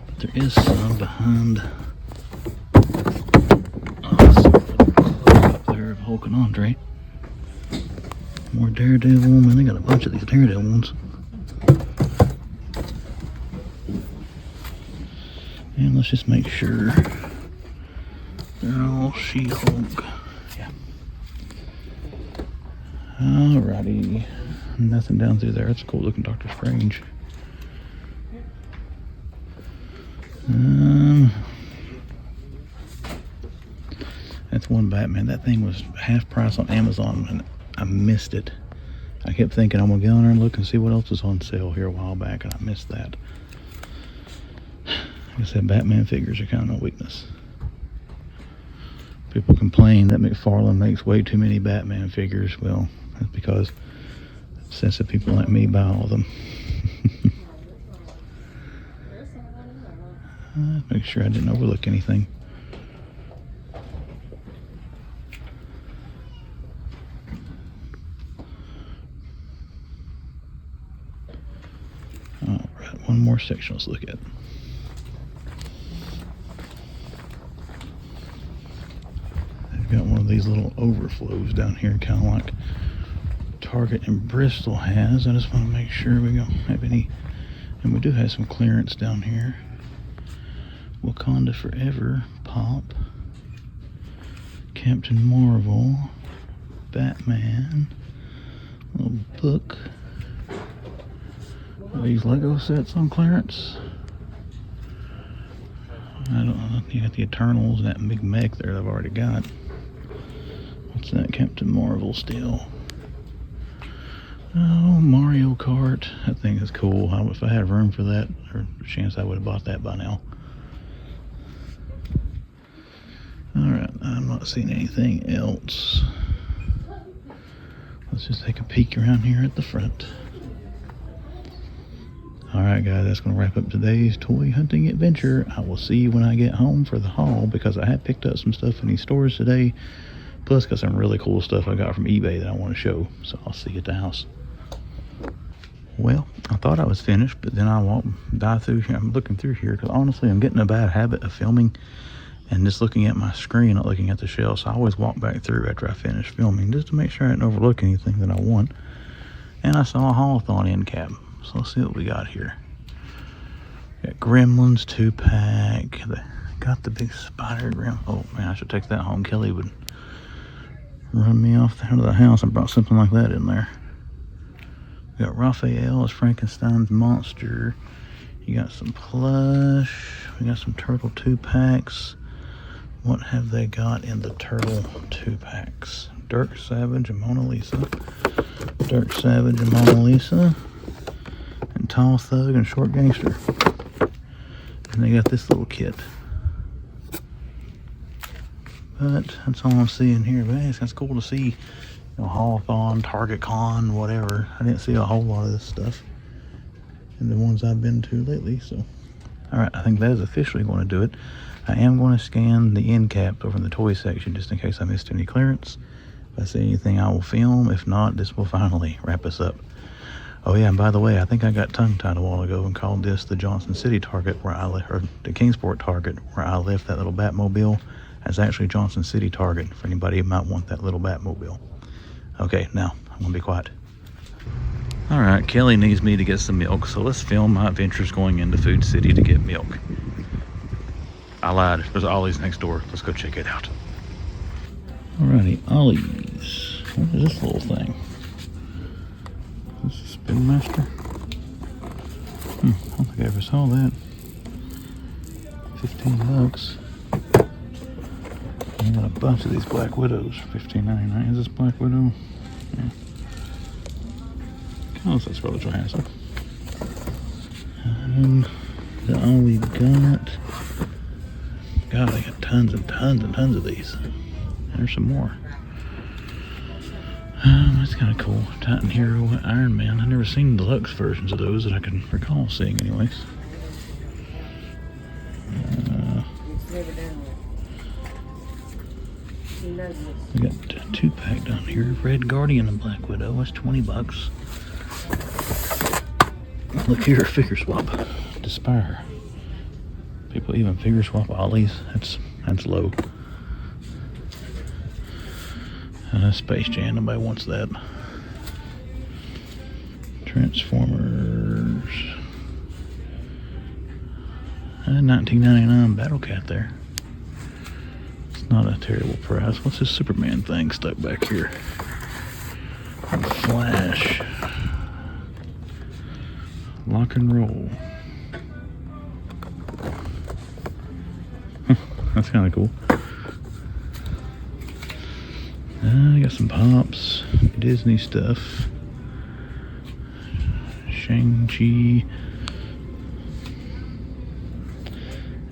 But there is some behind. Up there of Hulk and Andre. More Daredevil. Man, they got a bunch of these Daredevil ones. And let's just make sure they're all She-Hulk. Yeah. Alrighty. Nothing down through there. That's a cool looking Doctor Strange. That's one Batman. That thing was half price on Amazon and I missed it. I kept thinking I'm gonna go in there and look and see what else is on sale here a while back, and I missed that. Like I said, Batman figures are kind of my weakness. People complain that McFarlane makes way too many Batman figures. Well, that's because sensitive people like me buy all of them. Make sure I didn't overlook anything. Alright, one more section let's look at. They've got one of these little overflows down here, kind of like Target in Bristol has. I just want to make sure we don't have any, and we do have some clearance down here. Wakanda Forever pop, Captain Marvel, Batman, little book. These Lego sets on clearance. I don't know. You got the Eternals and that big mech there that I've already got. What's that? Captain Marvel still. Oh, Mario Kart. That thing is cool. If I had room for that, or a chance, I would have bought that by now. Alright, I'm not seeing anything else. Let's just take a peek around here at the front. Alright guys, that's going to wrap up today's toy hunting adventure. I will see you when I get home for the haul, because I have picked up some stuff in these stores today. Plus got some really cool stuff I got from eBay that I want to show. So I'll see you at the house. Well, I thought I was finished, but then I dive through here. I'm looking through here because honestly I'm getting a bad habit of filming and just looking at my screen, not looking at the shelves. So I always walk back through after I finish filming just to make sure I didn't overlook anything that I want. And I saw a Haulathon end cap. So let's see what we got here. Got Gremlins 2-pack. Got the big spider Gremlin. Oh man, I should take that home. Kelly would run me off out of the house and brought something like that in there. We got Raphael as Frankenstein's monster. You got some plush. We got some turtle 2-packs. What have they got in the turtle 2-packs? Dirk Savage and Mona Lisa. Dirk Savage and Mona Lisa. And Tall Thug and Short Gangster. And they got this little kit. But that's all I'm seeing here. But hey, it's cool to see, you know, Haulathon, Target Con, whatever. I didn't see a whole lot of this stuff in the ones I've been to lately. So, all right, I think that is officially going to do it. I am going to scan the end caps over in the toy section just in case I missed any clearance. If I see anything, I will film. If not, this will finally wrap us up. Oh yeah, and by the way, I think I got tongue-tied a while ago and called this the Johnson City Target, where I left, or the Kingsport Target, where I left that little Batmobile. That's actually Johnson City Target, for anybody who might want that little Batmobile. Okay, now, I'm gonna be quiet. All right, Kelly needs me to get some milk, so let's film my adventures going into Food City to get milk. I lied, there's Ollie's next door. Let's go check it out. Alrighty, Ollie's. What is this little thing? This is a Spin Master? I don't think I ever saw that. 15 bucks. I got a bunch of these Black Widows for $15.99. Is this Black Widow? Yeah. Oh, that's Scarlett Johansson. And that's all we got. God, they got tons and tons and tons of these. There's some more. That's kind of cool. Titan Hero, Iron Man. I've never seen deluxe versions of those that I can recall seeing, anyways. We got a 2-pack down here. Red Guardian and Black Widow. That's 20 bucks. Look here, figure swap. Despair. People even figure swap Ollies. That's low. Space Jam, nobody wants that. Transformers. $19.99 Battle Cat there. It's not a terrible price. What's this Superman thing stuck back here? Flash. Lock and roll. That's kind of cool. I got some Pops, Disney stuff, Shang-Chi,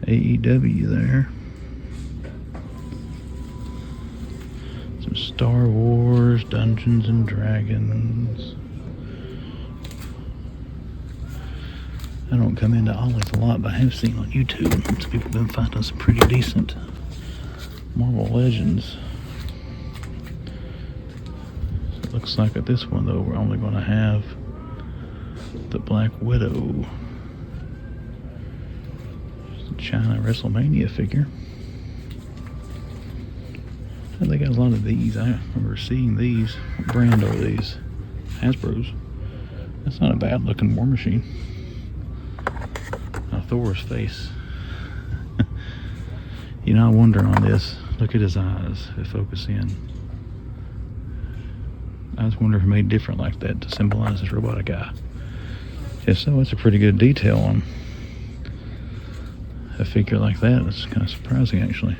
AEW there, some Star Wars, Dungeons and Dragons. I don't come into Ollie's a lot, but I have seen on YouTube some people have been finding some pretty decent Marvel Legends. It looks like at this one though, we're only going to have the Black Widow. China WrestleMania figure. And they got a lot of these. I remember seeing these. What brand are these? Hasbro's. That's not a bad looking War Machine. Thor's face. You know, I wonder on this. Look at his eyes. If they focus in. I just wonder if made different like that to symbolize this robotic eye. If so, it's a pretty good detail on a figure like that. It's kind of surprising, actually.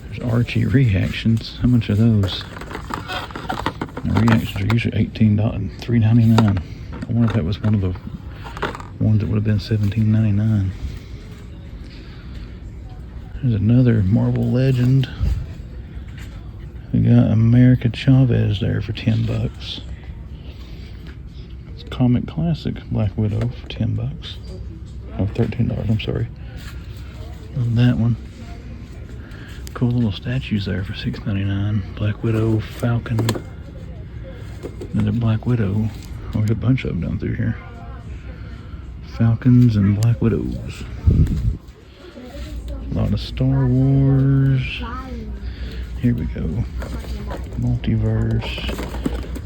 There's Archie reactions. How much are those? The reactions are usually $3.99. I wonder if that was one of the ones that would have been $17.99. There's another Marvel Legend. We got America Chavez there for 10 bucks. It's Comic Classic Black Widow for 10 bucks. Oh, $13, I'm sorry. And that one. Cool little statues there for $6.99. Black Widow, Falcon, another Black Widow. Oh, we got a bunch of them down through here. Falcons and Black Widows. A lot of Star Wars. Here we go. Multiverse.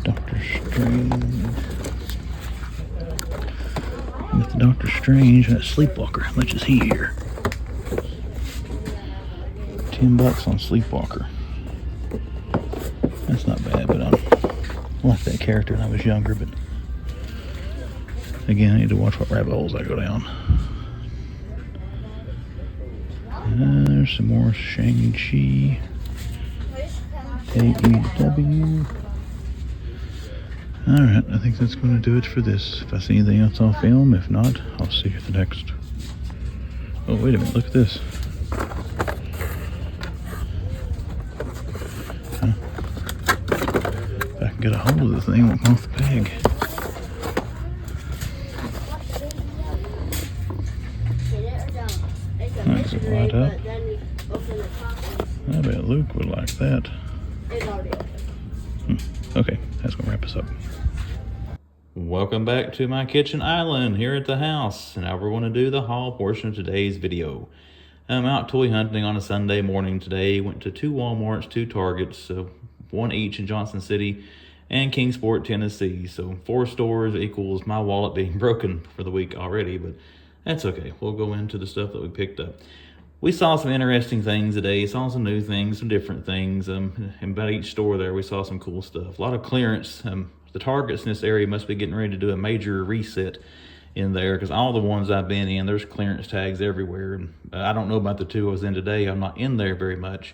Doctor Strange. With Doctor Strange, that Sleepwalker. How much is he here? $10 on Sleepwalker. That's not bad, but I like that character when I was younger, but again, I need to watch what rabbit holes I go down. There's some more Shang-Chi. AEW. Alright, I think that's going to do it for this. If I see anything else, I'll film. If not, I'll see you at the next. Oh, wait a minute, look at this. Huh? If I can get a hold of the thing, it won't come off the peg. That's it right up. I bet Luke would like that. Okay, that's going to wrap us up. Welcome back to my kitchen island here at the house. Now we're going to do the haul portion of today's video. I'm out toy hunting on a Sunday morning today. Went to 2 Walmarts, 2 Targets, so 1 each in Johnson City and Kingsport, Tennessee. So 4 stores equals my wallet being broken for the week already, but that's okay. We'll go into the stuff that we picked up. We saw some interesting things today, saw some new things, some different things. And about each store there, we saw some cool stuff. A lot of clearance. The Targets in this area must be getting ready to do a major reset in there, because all the ones I've been in, there's clearance tags everywhere. And I don't know about the 2 I was in today. I'm not in there very much.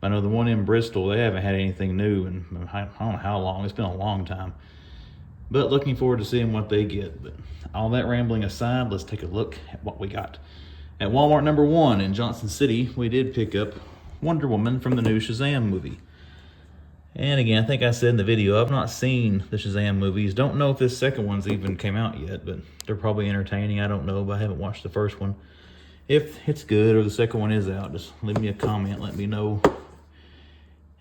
I know the one in Bristol, they haven't had anything new in I don't know how long. It's been a long time. But looking forward to seeing what they get. But all that rambling aside, let's take a look at what we got. At Walmart number 1 in Johnson City, we did pick up Wonder Woman from the new Shazam movie. And again, I think I said in the video, I've not seen the Shazam movies. Don't know if this second one's even came out yet, but they're probably entertaining. I don't know, but I haven't watched the first one. If it's good or the second one is out, just leave me a comment. Let me know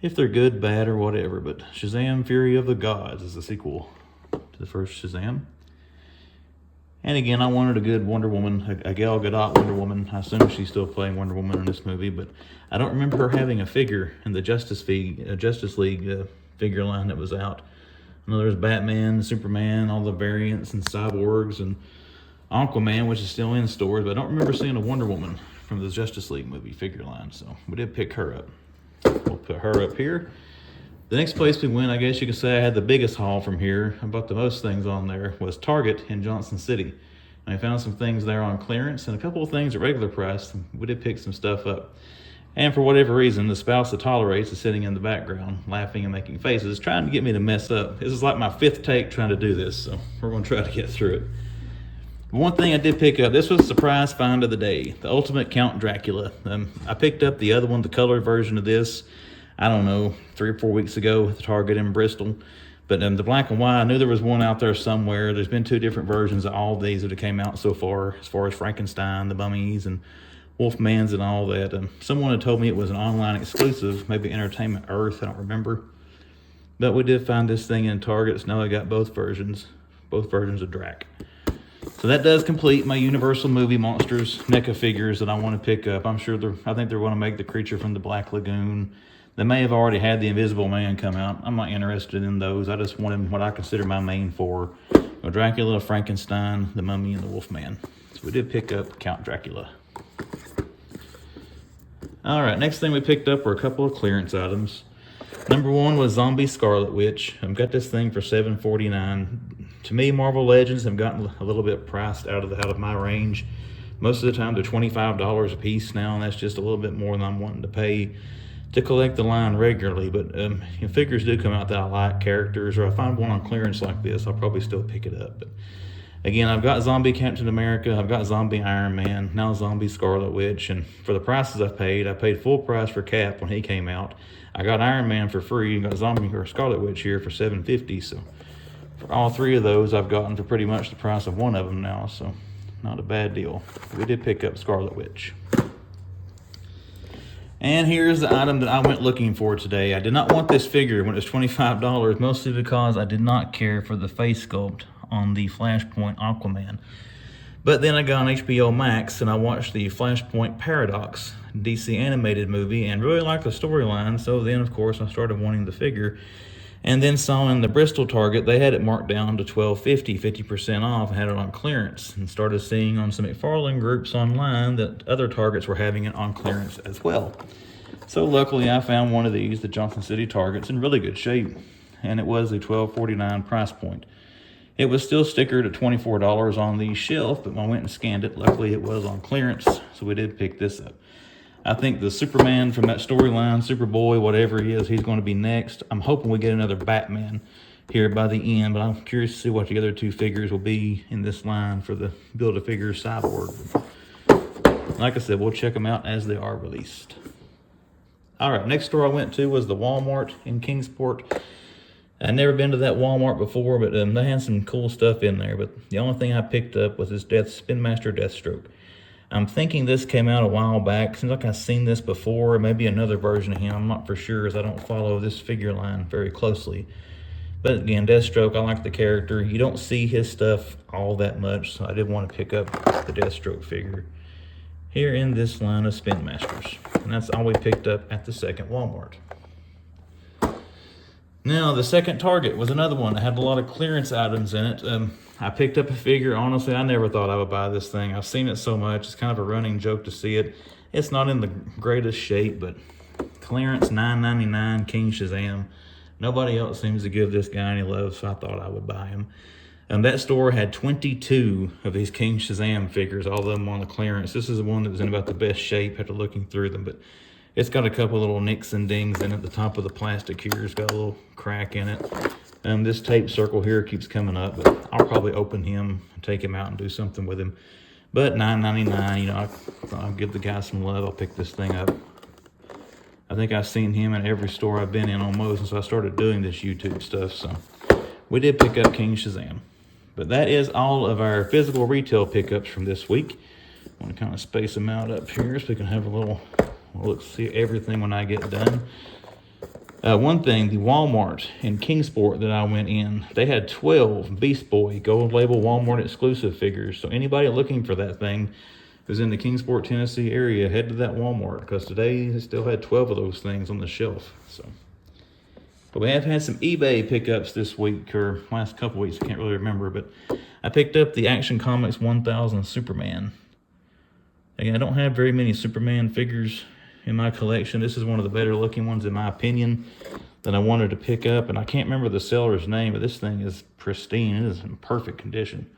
if they're good, bad, or whatever. But Shazam! Fury of the Gods is the sequel to the first Shazam. And again, I wanted a good Wonder Woman, a Gal Gadot Wonder Woman. I assume she's still playing Wonder Woman in this movie, but I don't remember her having a figure in the Justice League figure line that was out. I know there's Batman, Superman, all the variants, and Cyborgs, and Aquaman, which is still in stores, but I don't remember seeing a Wonder Woman from the Justice League movie figure line, so we did pick her up. We'll put her up here. The next place we went, I guess you could say I had the biggest haul from here. I bought the most things on there, was Target in Johnson City. And I found some things there on clearance and a couple of things at regular price. We did pick some stuff up. And for whatever reason, the spouse that tolerates is sitting in the background, laughing and making faces, trying to get me to mess up. This is like my 5th take trying to do this, so we're going to try to get through it. One thing I did pick up, this was a surprise find of the day, the Ultimate Count Dracula. I picked up the other one, the colored version of this, I don't know, 3 or 4 weeks ago at the Target in Bristol. But the black and white, I knew there was one out there somewhere. There's been 2 different versions of all of these that have came out so far as Frankenstein, the Mummies, and Wolfmans and all that. Someone had told me it was an online exclusive, maybe Entertainment Earth, I don't remember. But we did find this thing in Target, so now I got both versions of Drac. So that does complete my Universal Movie Monsters NECA figures that I want to pick up. I think they're going to make the creature from the Black Lagoon. They may have already had the Invisible Man come out. I'm not interested in those. I just wanted what I consider my main 4. Dracula, Frankenstein, the Mummy, and the Wolfman. So we did pick up Count Dracula. All right, next thing we picked up were a couple of clearance items. Number 1 was Zombie Scarlet Witch. I've got this thing for $7.49. To me, Marvel Legends have gotten a little bit priced out of my range. Most of the time, they're $25 a piece now, and that's just a little bit more than I'm wanting to pay to collect the line regularly. But figures do come out that I like, characters, or I find one on clearance like this, I'll probably still pick it up. But again, I've got Zombie Captain America, I've got Zombie Iron Man, now Zombie Scarlet Witch, and for the prices I paid full price for Cap when he came out. I got Iron Man for free, and got Zombie or Scarlet Witch here for $7.50. So for all 3 of those, I've gotten for pretty much the price of one of them now, so not a bad deal. We did pick up Scarlet Witch. And here's the item that I went looking for today. I did not want this figure when it was $25, mostly because I did not care for the face sculpt on the Flashpoint Aquaman. But then I got on HBO Max and I watched the Flashpoint Paradox DC animated movie and really liked the storyline. So then, of course, I started wanting the figure. And then saw in the Bristol Target, they had it marked down to $12.50, 50% off, and had it on clearance. And started seeing on some McFarlane groups online that other Targets were having it on clearance as well. So luckily, I found one of these, the Johnson City Targets, in really good shape. And it was a $12.49 price point. It was still stickered at $24 on the shelf, but when I went and scanned it, luckily it was on clearance, so we did pick this up. I think the Superman from that storyline, Superboy, whatever he is, he's going to be next. I'm hoping we get another Batman here by the end, but I'm curious to see what the other two figures will be in this line for the Build-A-Figure Cyborg. Like I said, we'll check them out as they are released. All right, next store I went to was the Walmart in Kingsport. I'd never been to that Walmart before, but they had some cool stuff in there. But the only thing I picked up was this Spin Master Deathstroke. I'm thinking this came out a while back. Seems like I've seen this before, maybe another version of him. I'm not for sure, as I don't follow this figure line very closely. But again, Deathstroke, I like the character. You don't see his stuff all that much, so I did want to pick up the Deathstroke figure here in this line of Spin Masters. And that's all we picked up at the second Walmart. Now, the second Target was another one that had a lot of clearance items in it. I picked up a figure. Honestly, I never thought I would buy this thing. I've seen it so much. It's kind of a running joke to see it. It's not in the greatest shape, but clearance, $9.99, King Shazam. Nobody else seems to give this guy any love, so I thought I would buy him. That store had 22 of these King Shazam figures, all of them on the clearance. This is the one that was in about the best shape after looking through them, but it's got a couple little nicks and dings in it. The top of the plastic here has got a little crack in it. This tape circle here keeps coming up, but I'll probably open him, take him out, and do something with him. But $9.99, you know, I'll give the guy some love. I'll pick this thing up. I think I've seen him in every store I've been in almost since I started doing this YouTube stuff. So we did pick up King Shazam. But that is all of our physical retail pickups from this week. I want to kind of space them out up here so we can have a little look, see everything when I get done. One thing, the Walmart in Kingsport that I went in, they had 12 Beast Boy Gold Label Walmart exclusive figures. So anybody looking for that thing who's in the Kingsport, Tennessee area, head to that Walmart, because today they still had 12 of those things on the shelf. So, but we have had some eBay pickups this week, or last couple weeks, I can't really remember, but I picked up the Action Comics 1000 Superman. Again, I don't have very many Superman figures in my collection. This is one of the better looking ones in my opinion that I wanted to pick up, and I can't remember the seller's name, but this thing is pristine. It is in perfect condition.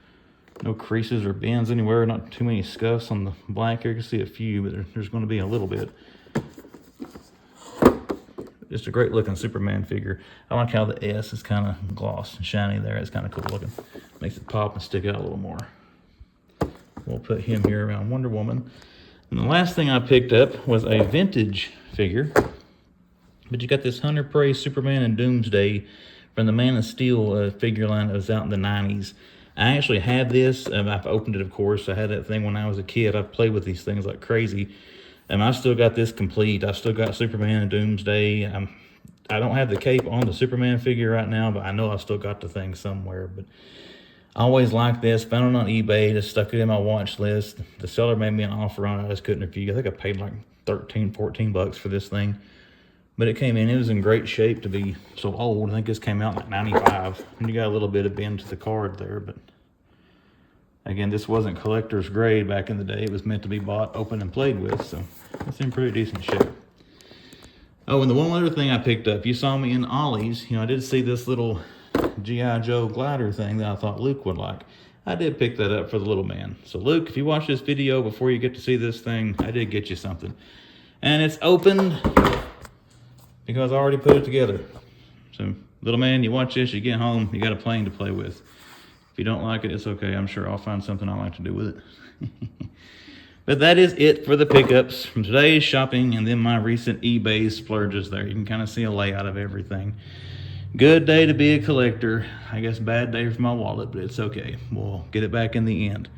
No creases or bends anywhere, not too many scuffs on the black here. You can see a few, but there's going to be a little bit. Just a great looking Superman figure. I like how the S is kind of gloss and shiny there. It's kind of cool looking. Makes it pop and stick out a little more. We'll put him here around Wonder Woman. And the last thing I picked up was a vintage figure. But you got this Hunter Prey Superman and Doomsday from the Man of Steel figure line that was out in the 90s. I actually had this. I've opened it, of course. I had that thing when I was a kid. I've played with these things like crazy. And I still got this complete. I still got Superman and Doomsday. I don't have the cape on the Superman figure right now, but I know I still got the thing somewhere. But I always liked this. Found it on eBay. Just stuck it in my watch list. The seller made me an offer on it. I just couldn't refuse. I think I paid like 13, 14 bucks for this thing. But it came in. It was in great shape to be so old. I think this came out in like 95. And you got a little bit of bend to the card there. But again, this wasn't collector's grade back in the day. It was meant to be bought, opened, and played with. So it's in pretty decent shape. Oh, and the one other thing I picked up, you saw me in Ollie's. You know, I did see this little G.I. Joe glider thing that I thought Luke would like. I did pick that up for the little man. So Luke, if you watch this video before you get to see this thing, I did get you something. And it's opened because I already put it together. So little man, you watch this, you get home, you got a plane to play with. If you don't like it, it's okay. I'm sure I'll find something I like to do with it. But that is it for the pickups from today's shopping and then my recent eBay splurges there. You can kind of see a layout of everything. Good day to be a collector. I guess bad day for my wallet, but it's okay. We'll get it back in the end.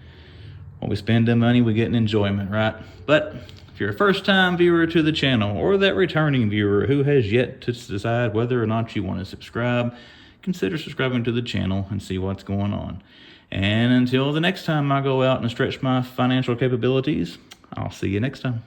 When we spend the money, we get an enjoyment, right? But if you're a first-time viewer to the channel or that returning viewer who has yet to decide whether or not you want to subscribe, consider subscribing to the channel and see what's going on. And until the next time I go out and stretch my financial capabilities, I'll see you next time.